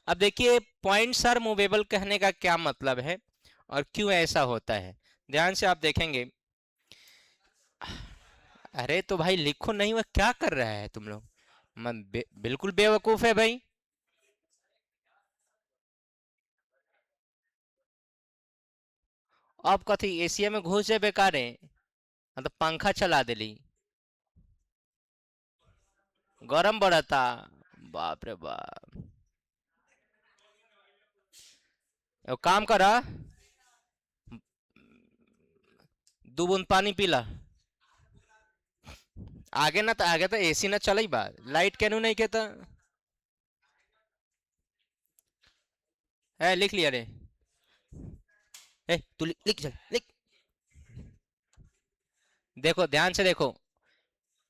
अब देखिए पॉइंट्स आर मूवेबल कहने का क्या मतलब है और क्यों ऐसा होता है, ध्यान से आप देखेंगे। अरे तो भाई लिखो नहीं, वह क्या कर रहा है तुम लोग। बिल्कुल बेवकूफ है भाई। अब कथी एशिया में घुस जाए बेकार है, मतलब पंखा चला दिली, गरम बढ़ता। बाप रे बाप। एगो काम करा, 2 बूंद पानी पीला। आगे तो एसी ना चले बा, लाइट केनू नहीं के तो। है लिख लिया रे। ए तू लिख चल लिख। देखो ध्यान से देखो,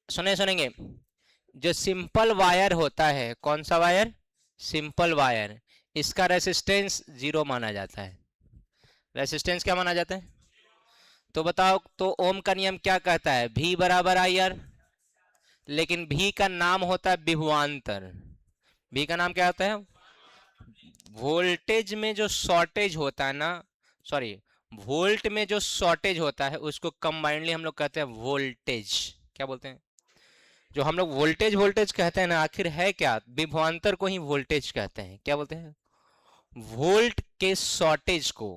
सुनेंगे। जो सिंपल वायर होता है, कौन सा वायर, सिंपल वायर, इसका रेसिस्टेंस 0 माना जाता है। रेसिस्टेंस क्या माना जाता है, तो बताओ, तो ओम का नियम क्या कहता है, V बराबर आई आर। लेकिन V का नाम होता है विभवांतर। V का नाम क्या होता है, वोल्टेज में जो शॉर्टेज होता है ना, सॉरी, वोल्ट में जो शॉर्टेज होता है उसको कंबाइंडली हम लोग कहते हैं वोल्टेज। क्या बोलते हैं, जो हम लोग वोल्टेज वोल्टेज कहते हैं ना, आखिर है क्या, विभवांतर को ही वोल्टेज कहते हैं। क्या बोलते हैं, वोल्ट के शॉर्टेज को,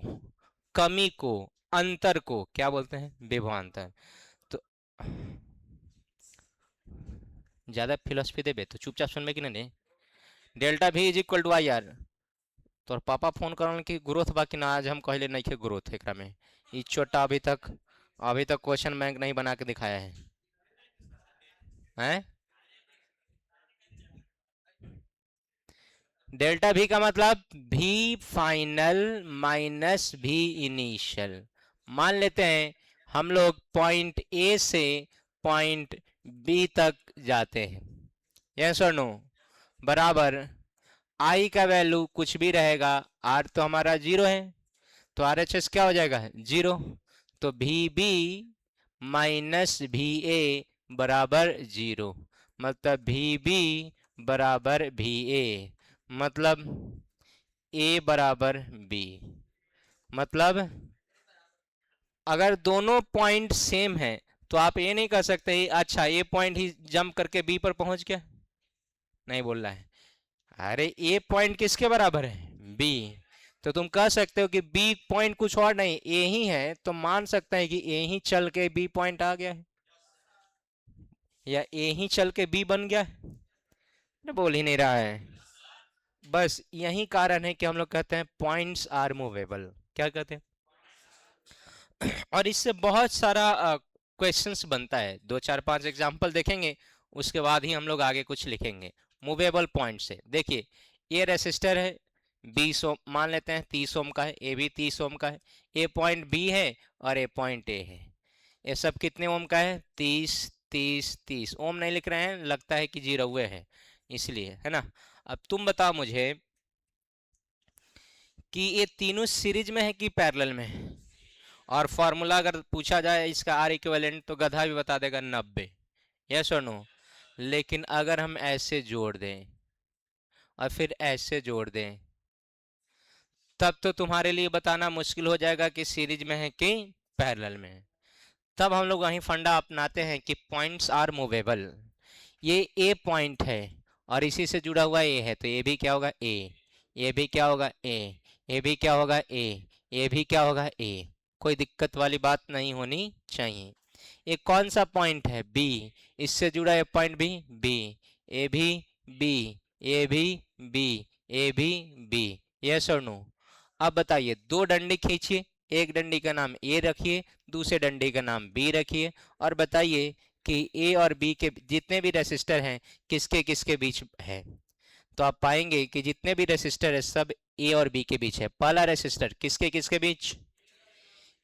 कमी को, अंतर को क्या बोलते हैं, विभवांतर। तो ज़्यादा फिलोसफी देबे तो चुपचाप सुनबे कि नहीं। डेल्टा भी is equal to I R. तोर पापा फोन करन कि ग्रोथ बाकी ना, आज हम कहले नहीं खे ग्रोथ एकरा में। ई छोटा अभी तक क्वेश्चन बैंक नहीं बना के दिखाया है हैं। डेल्टा भी का मतलब भी फाइनल माइनस भी इनिशियल। मान लेते हैं हम लोग पॉइंट ए से पॉइंट बी तक जाते हैं, यस और नो, बराबर आई का वैल्यू कुछ भी रहेगा, आर तो हमारा जीरो है, तो आर एच एस क्या हो जाएगा, जीरो। तो भी बी माइनस भी ए बराबर जीरो, मतलब भी बी बराबर भी ए, मतलब ए बराबर बी। मतलब अगर दोनों पॉइंट सेम है तो आप ये नहीं कर सकते अच्छा ये पॉइंट ही जंप करके बी पर पहुंच गया, नहीं बोल रहा है। अरे ए पॉइंट किसके बराबर है, बी। तो तुम कह सकते हो कि बी पॉइंट कुछ और नहीं ए ही है, तो मान सकते हैं कि ए ही चल के बी पॉइंट आ गया है, या ए ही चल के बी बन गया है। बोल ही नहीं रहा है। बस यही कारण है कि हम लोग कहते हैं पॉइंट्स आर मूवेबल। क्या कहते हैं? और इससे बहुत सारा क्वेश्चंस बनता है, 2 4 5 एग्जांपल देखेंगे, उसके बाद ही हम लोग आगे कुछ लिखेंगे मूवेबल पॉइंट से। देखिए ये रेसिस्टर है 20 ओम, मान लेते हैं 30 ओम का है, ए भी 30 ओम का है, ए पॉइंट बी है और ए पॉइंट ए है। ये सब कितने ओम का है, 30 30 30। ओम नहीं लिख रहे हैं, लगता है कि जीरो हुए है इसलिए, है ना। अब तुम बताओ मुझे कि ये तीनों सीरीज में है कि पैरेलल में है। और फॉर्मूला अगर पूछा जाए इसका आर इक्विवेलेंट तो गधा भी बता देगा 90, यस और नो। लेकिन अगर हम ऐसे जोड़ दें और फिर ऐसे जोड़ दें, तब तो तुम्हारे लिए बताना मुश्किल हो जाएगा कि सीरीज में है कि पैरेलल में है। तब हम लोग वही फंडा अपनाते हैं कि पॉइंट्स आर मूवेबल। ये ए पॉइंट है और इसी से जुड़ा हुआ ए है, तो ये भी क्या होगा ए, ये भी क्या होगा ए, ये भी क्या होगा ए, ये भी क्या होगा ए। कोई दिक्कत वाली बात नहीं होनी चाहिए। ये कौन सा पॉइंट है, बी, इससे जुड़ा है पॉइंट बी, बी, ए भी बी, ए भी बी, ए भी बी, यस और नो। अब बताइए दो डंडी खींचिए, एक डंडी का नाम ए रखिए, दूसरे डंडी का नाम बी रखिए, और बताइए कि ए और बी के जितने भी रेसिस्टर हैं किसके किसके बीच है। तो आप पाएंगे कि जितने भी रेसिस्टर है सब ए और बी के बीच है। पहला रेसिस्टर किसके किसके बीच,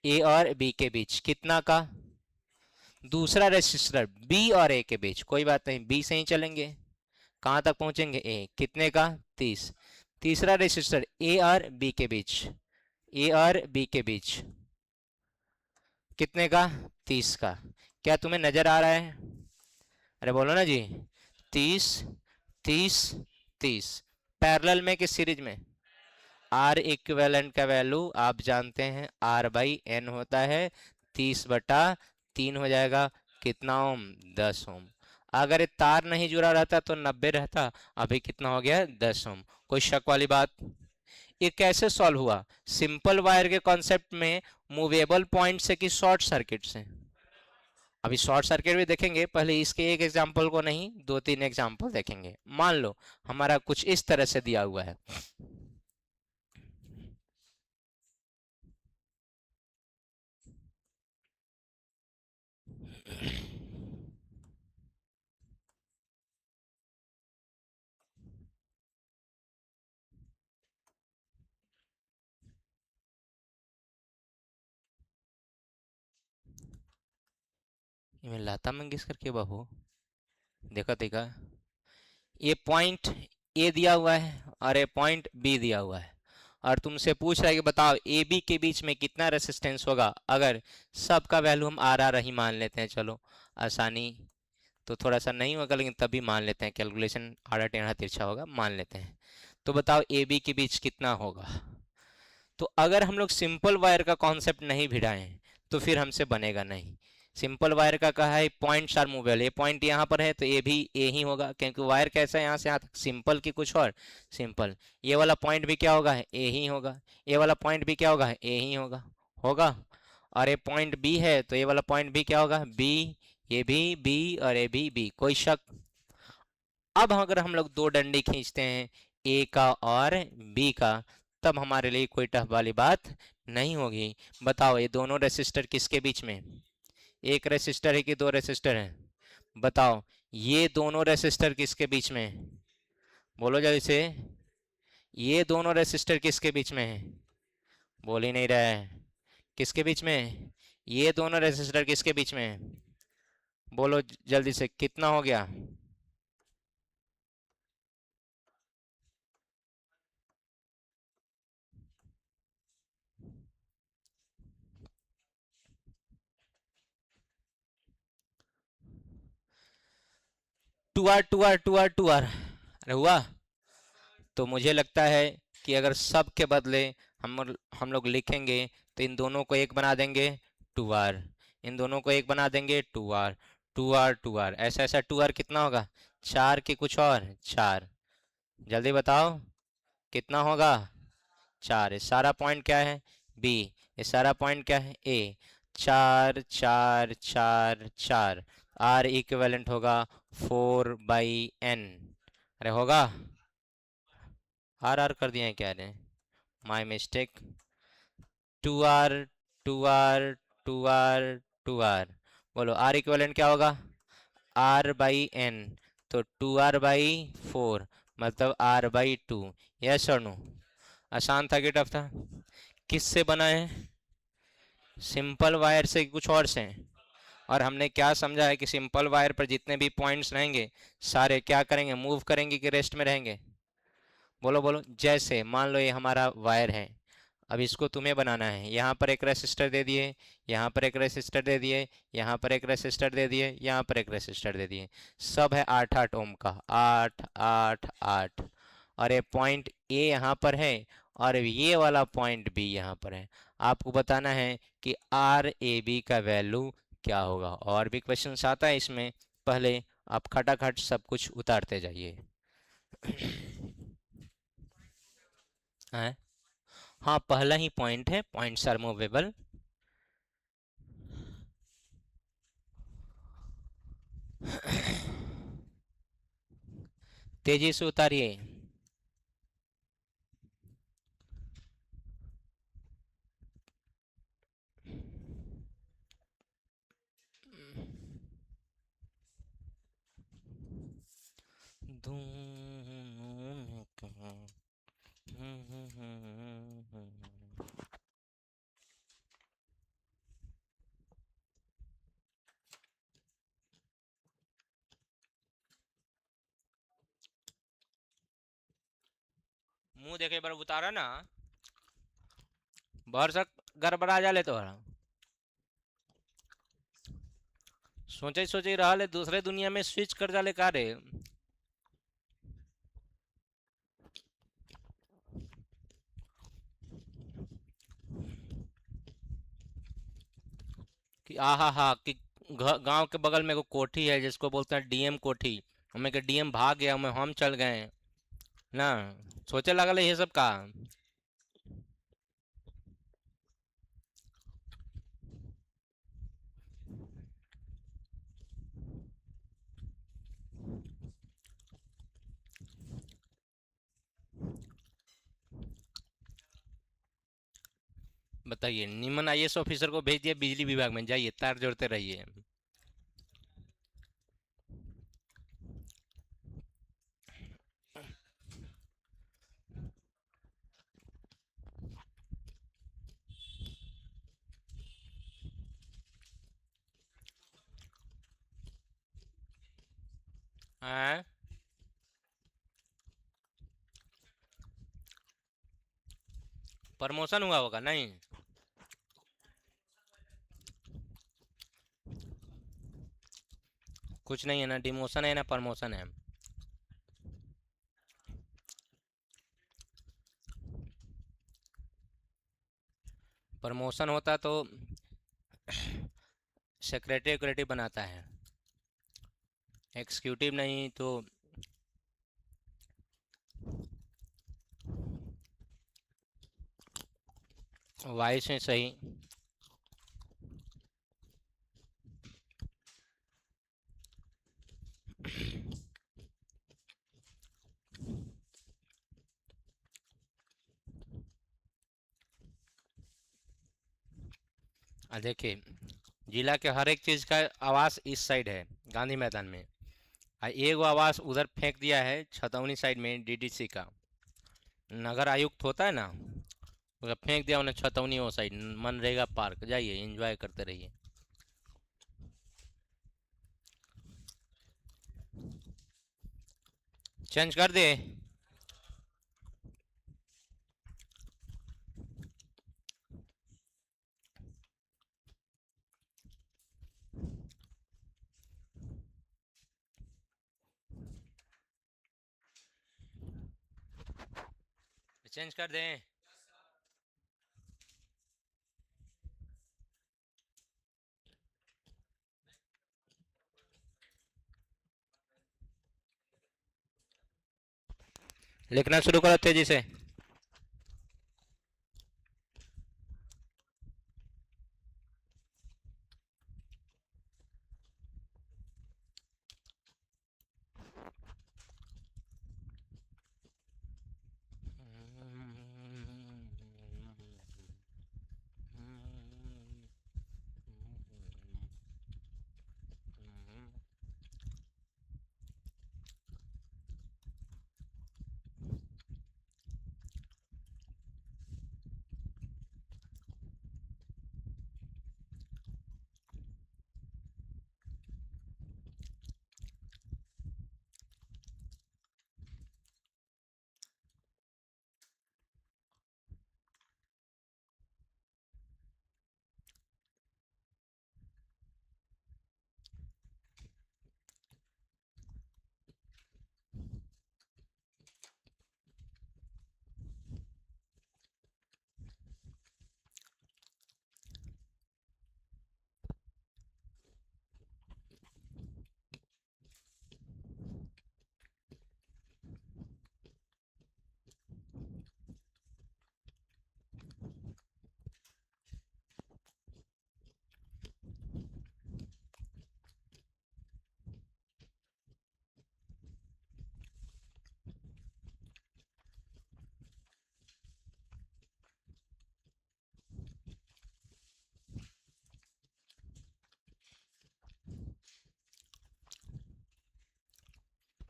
ए और बी के बीच, कितना का, दूसरा रेसिस्टर बी और ए के बीच, कोई बात नहीं बी से ही चलेंगे, कहां तक पहुंचेंगे, ए, कितने का, 30। तीसरा रेसिस्टर ए और बी के बीच, ए और बी के बीच कितने का, 30 का। क्या तुम्हें नजर आ रहा है, अरे बोलो ना जी, 30 30 30। पैरेलल में कि सीरीज में, आर इक्विवेलेंट का वैल्यू आप जानते हैं आर बाई एन होता है, 30/3 हो जाएगा, कितना ओम, 10 ओम। अगर ये तार नहीं जुड़ा रहता तो 90 रहता, अभी कितना हो गया, 10 ओम। कोई शक वाली बात। ये कैसे सॉल्व हुआ, सिंपल वायर के कॉन्सेप्ट में, मूवेबल पॉइंट से कि शॉर्ट सर्किट से। अभी शॉर्ट सर्किट भी देखेंगे, पहले इसके एक एग्जांपल को नहीं 2 3 एग्जांपल देखेंगे। मान लो हमारा कुछ इस तरह से दिया हुआ है, ये लता मंगेशकर के बहू, देखा देखा, ये पॉइंट ए दिया हुआ है और ये पॉइंट बी दिया हुआ है, और तुमसे पूछ रहा है कि बताओ ए बी के बीच में कितना रेसिस्टेंस होगा। अगर सबका वैल्यू हम आर आर ही मान लेते हैं, चलो आसानी तो थोड़ा सा नहीं होगा लेकिन तभी मान लेते हैं, कैलकुलेशन आड़ा टेढ़ा तिरछा होगा, मान लेते हैं। तो बताओ ए बी के बीच कितना होगा। तो अगर हम लोग सिंपल वायर का कॉन्सेप्ट नहीं भिड़ाएं तो फिर हमसे बनेगा नहीं। सिंपल वायर का कहा है पॉइंट्स आर मूवेबल, ये पॉइंट यहाँ पर है तो ये भी ए ही होगा, क्योंकि वायर कैसा है यहाँ से यहाँ तक, सिंपल की कुछ और, सिंपल। ये वाला पॉइंट भी क्या होगा, ए ही होगा, ये वाला पॉइंट भी क्या होगा, ए ही होगा, होगा। और ये पॉइंट बी है तो ये वाला पॉइंट भी क्या होगा, बी, ये भी बी और ये भी बी, कोई शक। अब अगर हम लोग दो डंडे खींचते हैं, ए का और बी का, तब हमारे लिए कोई टफ वाली बात नहीं होगी। बताओ ये दोनों रेसिस्टर किसके बीच में, एक रेसिस्टर है कि दो रेसिस्टर है? बताओ ये दोनों रेसिस्टर किसके बीच में है? बोलो जल्दी से, ये दोनों रेसिस्टर किसके बीच में है? बोल ही नहीं रहा है। किसके बीच में है? ये दोनों रेसिस्टर किसके बीच में है? बोलो जल्दी से, कितना हो गया? Two R two R two R two R, अरे हुआ। तो मुझे लगता है कि अगर सब के बदले हम लोग लिखेंगे तो इन दोनों को एक बना देंगे, टू आर। इन दोनों को एक बना देंगे, two R. Two R two R, ऐसा ऐसा टू आर कितना होगा? चार की कुछ और, चार। जल्दी बताओ कितना होगा? चार। ये सारा पॉइंट क्या है? बी। ये सारा पॉइंट क्या है? ए। चार चार चार चार, आर इक्विवेलेंट होगा 4/n। अरे होगा। आर आर कर दिए हैं क्या रे? My mistake. Two R two R two R two R. बोलो आर इक्विवेलेंट क्या होगा? R/n। तो 2r/4 मतलब R/2। यस और नो? आसान था कि टफ था? किससे बना है? सिंपल वायर से कि कुछ और से? और हमने क्या समझा है कि सिंपल वायर पर जितने भी पॉइंट्स रहेंगे सारे क्या करेंगे, मूव करेंगे कि रेस्ट में रहेंगे? बोलो बोलो। जैसे मान लो ये हमारा वायर है, अब इसको तुम्हें बनाना है। यहाँ पर एक रेसिस्टर दे दिए, यहाँ पर एक रेसिस्टर दे दिए, यहाँ पर एक रेसिस्टर दे दिए, यहाँ पर एक रेसिस्टर दे दिए। सब है 8 8 ओम का, 8 8 8। और ये पॉइंट ए यहाँ पर है, और ये वाला पॉइंट बी यहाँ पर है। आपको बताना है कि आर ए बी का वैल्यू क्या होगा। और भी क्वेश्चंस आता है इसमें, पहले आप खटाखट सब कुछ उतारते जाइए। हाँ, हाँ पहला ही पॉइंट है, पॉइंट्स आर मूवेबल। तेजी से उतारिए। दोनों ने कहा, मुंह देखे बार उतारा ना, बाहर से गड़बड़ा जाले तो सोचे सोचे रहा ले दूसरे दुनिया में स्विच कर जाले का रे। कि आहा हा कि गांव के बगल में को कोठी है जिसको बोलते हैं डीएम कोठी, हमें के डीएम भाग गया, हमें हम चल गए ना। सोचे लगल है ये सब का। बताइए, निमन आईएएस ऑफिसर को भेज दिया बिजली विभाग में, जाइए तार जोड़ते रहिए। हाँ, प्रमोशन हुआ होगा नहीं? कुछ नहीं है ना, डिमोशन है ना प्रमोशन है। प्रमोशन होता तो सेक्रेटरी वेक्रेटरी बनाता है, एग्जीक्यूटिव नहीं तो। वाइस में सही। देखिए, जिला के हर एक चीज का आवास इस साइड है, गांधी मैदान में। एगो आवास उधर फेंक दिया है छतौनी साइड में, डीडीसी का नगर आयुक्त होता है ना, उधर फेंक दिया उन्हें छतौनी वो साइड, मनरेगा पार्क। जाइए एंजॉय करते रहिए। चेंज कर दे। चेंज कर दे। लिखना शुरू करो तेजी से।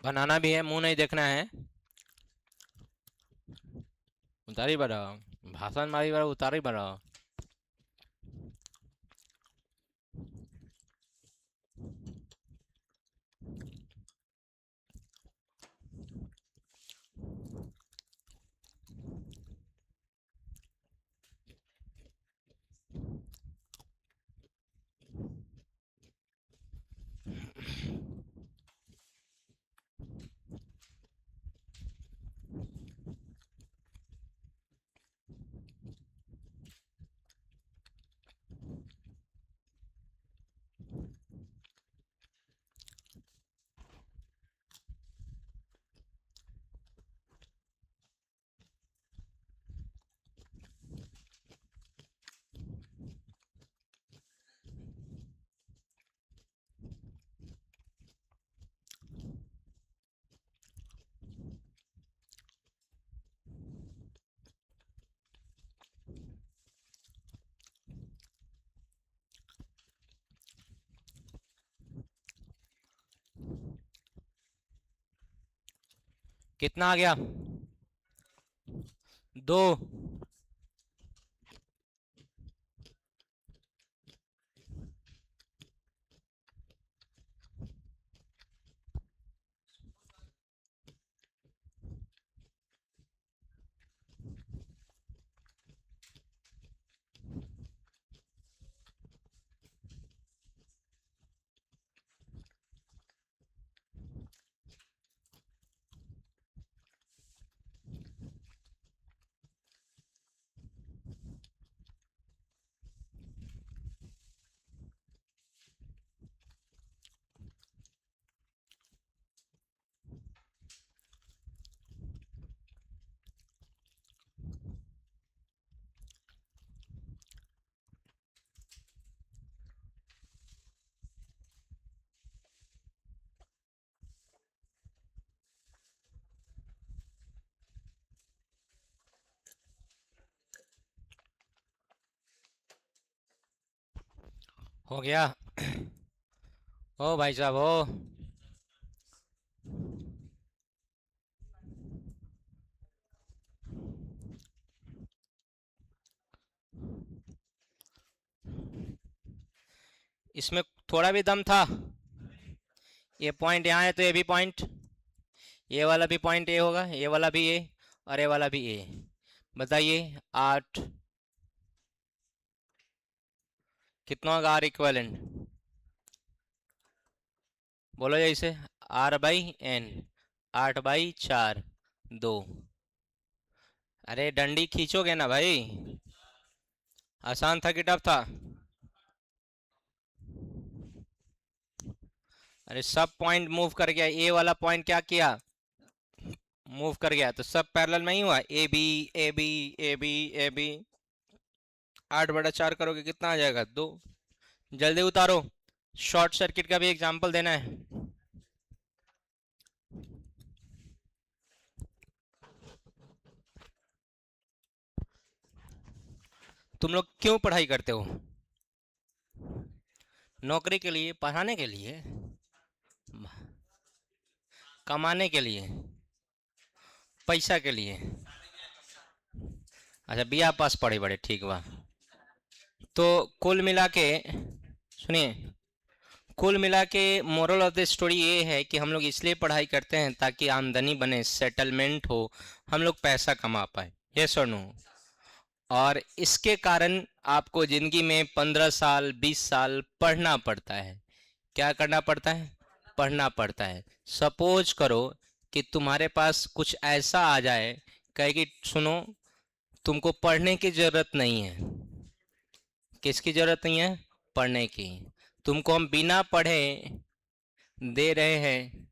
बनाना भी है, मुंह नहीं देखना है। उतारी बड़ा भाषण मारी बड़ा, उतारी बड़ा। कितना आ गया? 2। हो गया। ओ भाई साहब हो। इसमें थोड़ा भी दम था। ये पॉइंट यहाँ है तो ये भी पॉइंट, ये वाला भी पॉइंट ए होगा, ये वाला भी ए, और ये वाला भी ए। बताइए 8 कितना होगा आर इक्वलेंट? बोलो जैसे, आर बाई एन, 8/4 2। अरे डंडी खींचोगे ना भाई। आसान था कि टफ था? अरे सब पॉइंट मूव कर गया, ए वाला पॉइंट क्या किया, मूव कर गया, तो सब पैरेलल में ही हुआ, A B A B A B A B. 8/4 करोगे कितना आ जाएगा, 2। जल्दी उतारो, शॉर्ट सर्किट का भी एग्जांपल देना है। तुम लोग क्यों पढ़ाई करते हो? नौकरी के लिए, पढ़ाने के लिए, कमाने के लिए, पैसा के लिए? अच्छा, बिया पास पढ़े बड़े ठीक बा। तो कुल मिला के, सुनिए, कुल मिला के मोरल ऑफ द स्टोरी ये है कि हम लोग इसलिए पढ़ाई करते हैं ताकि आमदनी बने, सेटलमेंट हो, हम लोग पैसा कमा पाए। यस और नो? और इसके कारण आपको जिंदगी में 15 साल 20 साल पढ़ना पड़ता है। क्या करना पड़ता है? पढ़ना पड़ता है। सपोज करो कि तुम्हारे पास कुछ ऐसा आ जाए, कहे कि सुनो, तुमको पढ़ने की जरूरत नहीं है। किसकी जरूरत नहीं है? पढ़ने की। तुमको हम बिना पढ़े दे रहे हैं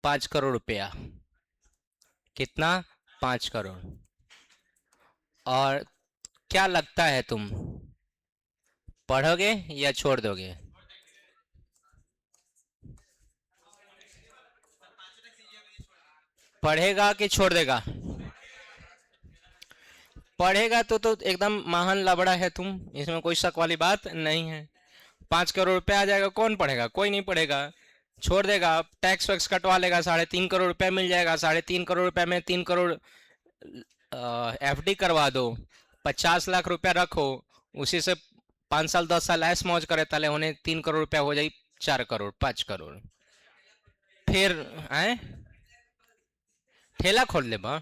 5 करोड़ रुपया। कितना? 5 करोड़। और क्या लगता है, तुम पढ़ोगे या छोड़ दोगे? पढ़ेगा कि छोड़ देगा? पढ़ेगा तो एकदम महान लबड़ा है तुम, इसमें कोई शक वाली बात नहीं है। 5 करोड़ रुपया आ जाएगा, कौन पढ़ेगा? कोई नहीं पढ़ेगा। छोड़ देगा, टैक्स वैक्स कटवा लेगा, 3.5 करोड़ रुपया मिल जाएगा। 3.5 करोड़ रुपया में 3 करोड़ एफडी करवा दो, 50 लाख रुपया रखो, उसी से 5 साल 10 साल ऐश मौज करे, तले होने 3 करोड़ रुपया हो जाए, 4 करोड़ 5 करोड़। फिर आए ठेला खोल ले बा।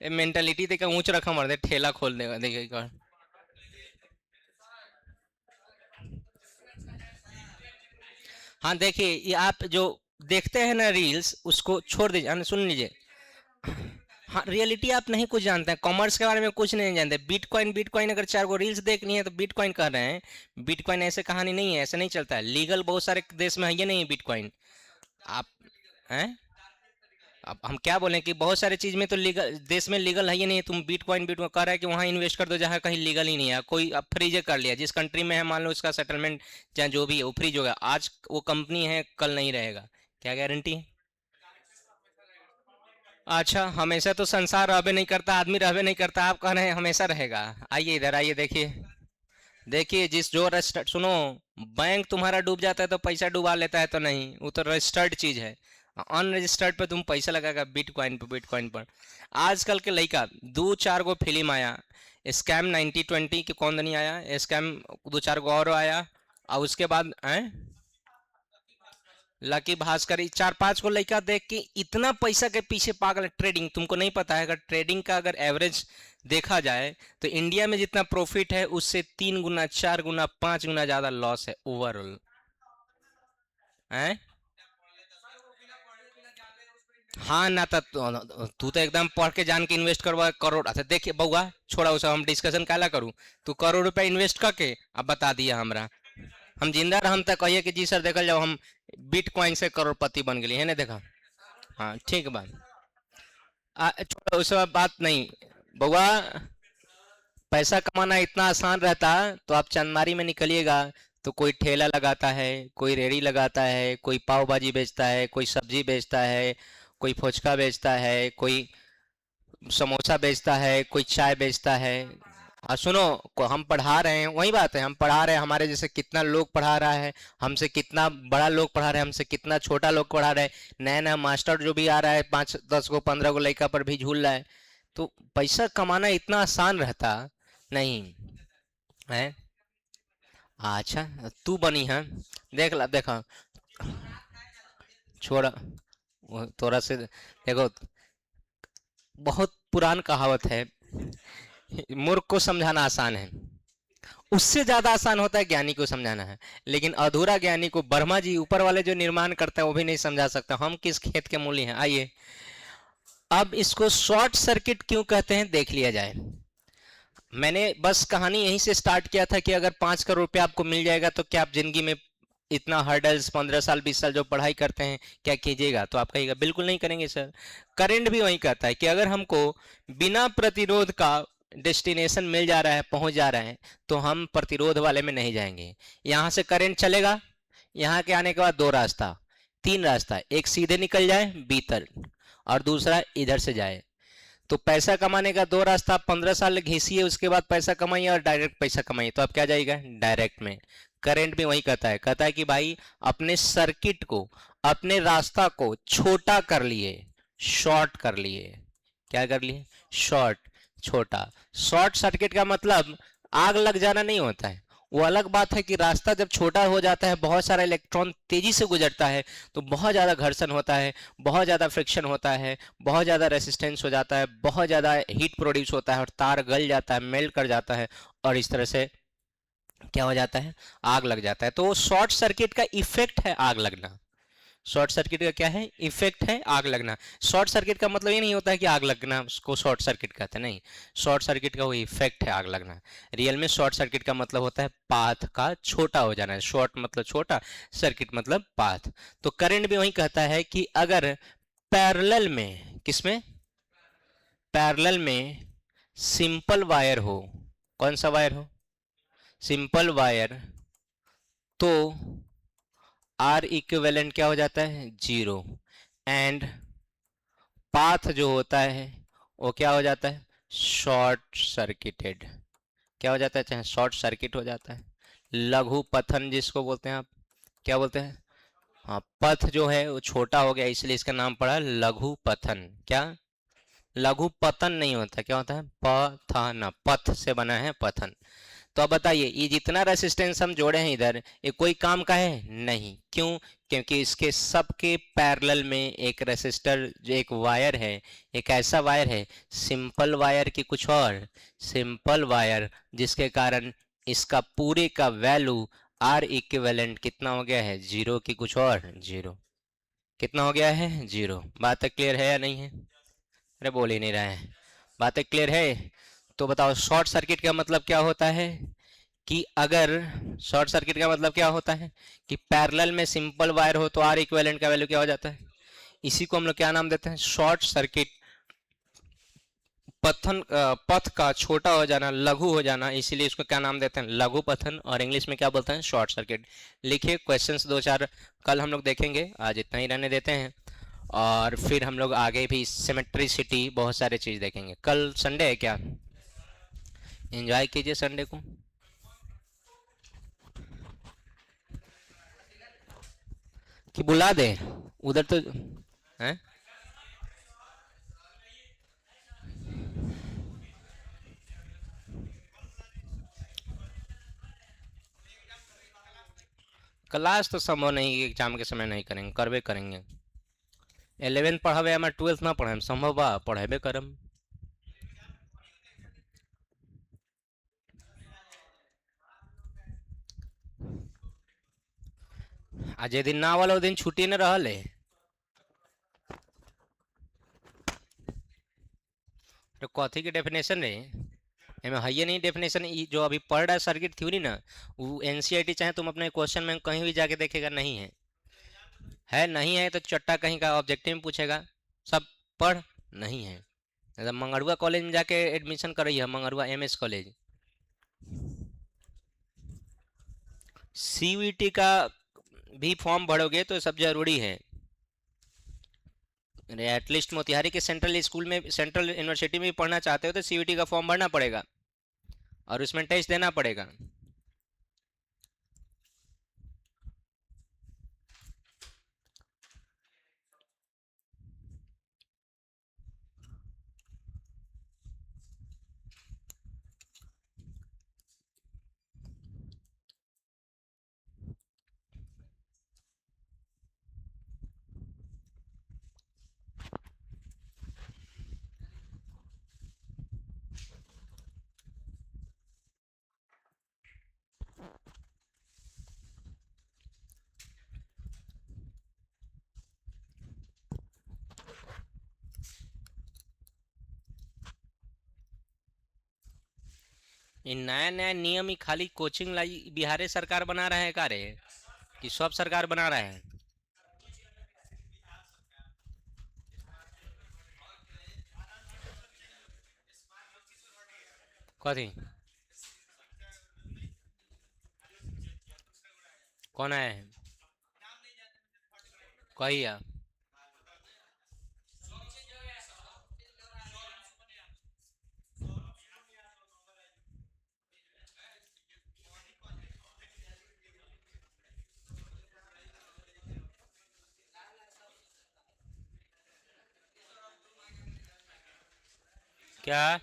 ये मेंटालिटी देखा ऊंच रखा, मर दे ठेला खोल देगा देखेगा। हाँ देखिए, ये आप जो देखते हैं ना रील्स, उसको छोड़ दीजिए, सुन लीजिए। हाँ, रियलिटी आप नहीं कुछ जानते हैं, कॉमर्स के बारे में कुछ नहीं जानते। बिटकॉइन बिटकॉइन अगर 4 गो रील्स देखनी है तो बिटकॉइन कर रहे हैं। बिटकॉइन ऐसे कहानी नहीं है, ऐसे नहीं चलता है। लीगल बहुत सारे देश में है, ये नहीं है बिटकॉइन। आप हैं, अब हम क्या बोलें कि बहुत सारे चीज में तो लीगल, देश में लीगल है ही नहीं। तुम बिटकॉइन बिटकॉइन कर रहा है कि वहां इन्वेस्ट कर दो जहां कहीं लीगल ही नहीं है। कोई अब फ्रीज कर लिया, जिस कंट्री में है मान लो उसका सेटलमेंट चाहे जो भी है वो फ्रीज होगा। आज वो कंपनी है, कल नहीं रहेगा, क्या गारंटी है? अच्छा, हमेशा तो संसार रहबे नहीं करता, आदमी रहबे नहीं करता, आप कह रहे हैं हमेशा रहेगा? आइए इधर आइए, देखिए। देखिए, जिस जो रजिस्टर्ड, सुनो, बैंक तुम्हारा डूब जाता है तो पैसा डुबा लेता है तो नहीं, वो तो रजिस्टर्ड चीज है। अनरजिस्टर्ड पे तुम पैसा लगाएगा, बिटकॉइन पे, बिटकॉइन पर। आजकल के लड़का, 2 4 गो फिल्म आया, स्कैम 9020 के कौन नहीं आया, स्कैम 2 4 गो और आया। और उसके बाद लकी भास्कर, 4 5 गो लड़का देख के इतना पैसा के पीछे पागल है। ट्रेडिंग, तुमको नहीं पता है, अगर ट्रेडिंग का अगर एवरेज देखा जाए तो इंडिया में जितना प्रॉफिट है उससे 3 गुना 4 गुना 5 गुना ज्यादा लॉस है ओवरऑल। हैं? हाँ ना, तू तो एकदम पढ़ के जान के इन्वेस्ट करवा करोड़। अच्छा देखिए बउआ, छोड़ा उसे, हम डिस्कशन काला करूँ? तू करोड़ रुपया इन्वेस्ट करके अब बता दिया हमरा, हम जिंदा रहम तक कहिए कि जी सर देखल जाओ हम बिटकॉइन से करोड़पति बन गए है ना, देखा? हाँ ठीक बात। छोड़ो उस सब बात नहीं, बउआ। पैसा कमाना इतना आसान रहता तो आप चंदमारी में निकलिएगा, तो कोई ठेला लगाता है, कोई रेड़ी लगाता है, कोई पाव भाजी बेचता है, कोई सब्जी बेचता है, कोई फुचका बेचता है, कोई समोसा बेचता है, कोई चाय बेचता है। सुनो, हम पढ़ा रहे हैं, वही बात है, हम पढ़ा रहे हैं, हमारे जैसे कितना लोग पढ़ा रहा है, हमसे कितना बड़ा लोग पढ़ा रहे हैं, हमसे कितना छोटा लोग पढ़ा रहे हैं, नया नया मास्टर जो भी आ रहा है, 5 10 को 15 को लड़का पर भी झूल रहा है। तो पैसा कमाना इतना आसान रहता नहीं है। अच्छा, तू बनी है, देख ला, देखा, छोड़ा, वो थोड़ा से देखो, बहुत पुरान कहावत है, मूर्ख को समझाना आसान है, उससे ज्यादा आसान होता है ज्ञानी को समझाना है। लेकिन अधूरा ज्ञानी को ब्रह्मा जी ऊपर वाले जो निर्माण करते हैं वो भी नहीं समझा सकता, हम किस खेत के मूली हैं। आइए, अब इसको शॉर्ट सर्किट क्यों कहते हैं देख लिया जाए। मैंने बस कहानी यहीं से स्टार्ट किया था कि अगर 5 करोड़ रुपया आपको मिल जाएगा तो क्या आप जिंदगी में इतना हर्डल्स 15 साल 20 साल जो पढ़ाई करते हैं क्या कीजिएगा, तो आप कहिएगा बिल्कुल नहीं करेंगे सर। करंट भी वही कहता है कि अगर हमको बिना प्रतिरोध का डेस्टिनेशन मिल जा रहा है, पहुंच जा रहा है, तो हम प्रतिरोध वाले में नहीं जाएंगे। यहाँ से करंट चलेगा, यहाँ के आने के बाद दो रास्ता, तीन रास्ता, एक सीधे निकल जाए भीतर और दूसरा इधर से जाए। तो पैसा कमाने का दो रास्ता, आप 15 साल घिसिए, उसके बाद पैसा कमाइए और डायरेक्ट पैसा कमाइए, तो आप क्या जाएगा डायरेक्ट में। करंट भी वही कहता है कि भाई अपने सर्किट को, अपने रास्ता को छोटा कर लिए, शॉर्ट कर लिए। क्या कर लिए? शॉर्ट, छोटा। शॉर्ट सर्किट का मतलब आग लग जाना नहीं होता है, वो अलग बात है कि रास्ता जब छोटा हो जाता है, बहुत सारा इलेक्ट्रॉन तेजी से गुजरता है, तो बहुत ज़्यादा घर्षण होता है, बहुत ज़्यादा फ्रिक्शन होता है, बहुत ज़्यादा रेसिस्टेंस हो जाता है, बहुत ज़्यादा हीट प्रोड्यूस होता है और तार गल जाता है, मेल्ट कर जाता है, और इस तरह से क्या हो जाता है, आग लग जाता है। तो शॉर्ट सर्किट का इफेक्ट है आग लगना। शॉर्ट सर्किट का क्या है? इफेक्ट है आग लगना। शॉर्ट सर्किट का मतलब ये नहीं होता है कि आग लगना उसको शॉर्ट सर्किट कहते हैं, नहीं। शॉर्ट सर्किट का वो इफेक्ट है आग लगना। रियल में शॉर्ट सर्किट का मतलब होता है पाथ का छोटा हो जाना है। शॉर्ट मतलब छोटा, सर्किट मतलब पाथ। तो करंट भी वही कहता है कि अगर पैरेलल में, किसमें? पैरेलल में सिंपल वायर हो, कौन सा वायर हो? सिंपल वायर, तो आर इक्विवेलेंट क्या हो जाता है? जीरो। एंड पाथ जो होता है वो क्या हो जाता है? Short circuited. क्या हो जाता है? चाहे शॉर्ट सर्किट हो जाता है। लघु पथन जिसको बोलते हैं आप, क्या बोलते हैं? हाँ, पथ जो है वो छोटा हो गया, इसलिए इसका नाम पड़ा लघु पथन। क्या? लघु पतन नहीं होता, क्या होता है? पथन, पथ से बना है पथन। तो अब बताइए, ये जितना रेसिस्टेंस हम जोड़े हैं इधर, ये कोई काम का है? नहीं। क्यों? क्योंकि इसके सबके पैरेलल में एक रेसिस्टर, जो एक वायर है, एक ऐसा वायर है, सिंपल वायर की कुछ और, सिंपल वायर, जिसके कारण इसका पूरे का वैल्यू आर इक्विवेलेंट कितना हो गया है? जीरो की कुछ और, जीरो। कितना हो गया है? जीरो। बात क्लियर है या नहीं है? अरे बोल ही नहीं रहे हैं। बातें क्लियर है? तो बताओ, शॉर्ट सर्किट का मतलब क्या होता है? कि अगर शॉर्ट सर्किट का मतलब क्या होता है कि पैरेलल में सिंपल वायर हो तो आर इक्विवेलेंट का वैल्यू क्या हो जाता है? इसी को हम लोग क्या नाम देते हैं? Short circuit. पथन, पथ का छोटा हो जाना, लघु हो जाना, इसीलिए इसको क्या नाम देते हैं? लघु पथन। और इंग्लिश में क्या बोलते हैं? Short circuit. लिखिए क्वेश्चंस दो चार, कल हम लोग देखेंगे, आज इतना ही रहने देते हैं। और फिर हम लोग आगे भी सिमेट्रिसिटी, बहुत सारे चीज़ देखेंगे। कल संडे है क्या? एंजॉय कीजिए संडे को। कि बुला दे उधर तो है। क्लास तो संभव नहीं कि एग्जाम के समय नहीं करेंगे, करबे करेंगे। 11th पढ़ावे या 12th ना पढ़े, संभव बा पढ़ेबे करम। आ जे दिन ना वाला दिन छुट्टी न रहले। तो कथी के डेफिनेशन रे? एमे है नहीं डेफिनेशन, जो अभी पढ़ रहा है सर्किट थ्योरी ना, वो एनसीईआरटी चाहे तुम अपने क्वेश्चन में कहीं भी जाके देखेगा, नहीं है। है नहीं है तो चट्टा कहीं का ऑब्जेक्टिव में पूछेगा, सब पढ़, नहीं है। मतलब मंगरुआ कॉलेज में जाके एडमिशन करिए, मंगरुआ एमएस कॉलेज। सीयूईटी का भी फॉर्म भरोगे तो सब जरूरी है। एटलीस्ट मोतिहारी के सेंट्रल स्कूल में, सेंट्रल यूनिवर्सिटी में भी पढ़ना चाहते हो तो सीयूईटी का फॉर्म भरना पड़ेगा। और उसमें टेस्ट देना पड़ेगा। ये नया नया नियम ही खाली कोचिंग लाई बिहार सरकार बना रहा है का रे, कि सब सरकार बना रहा है? कथी? कौन आया है? कहिया? क्या?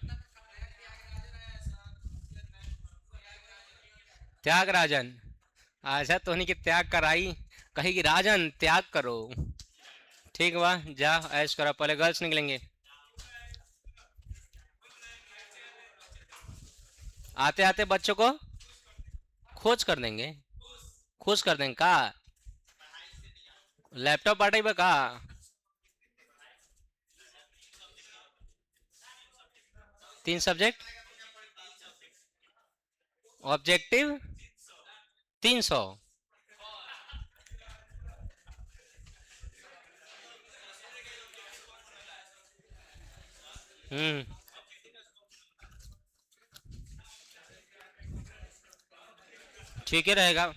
त्यागराजन? अच्छा, तो नहीं कि त्याग कराई, कहेगी राजन त्याग करो। ठीक बा, जा ऐश करो, पहले गर्ल्स निकलेंगे। आते आते बच्चों को खोज कर देंगे। खोज कर देंगे का? लैपटॉप बांटे बा का? 3 सब्जेक्ट? ऑब्जेक्टिव? 300? हम्म। ठीक ही रहेगा।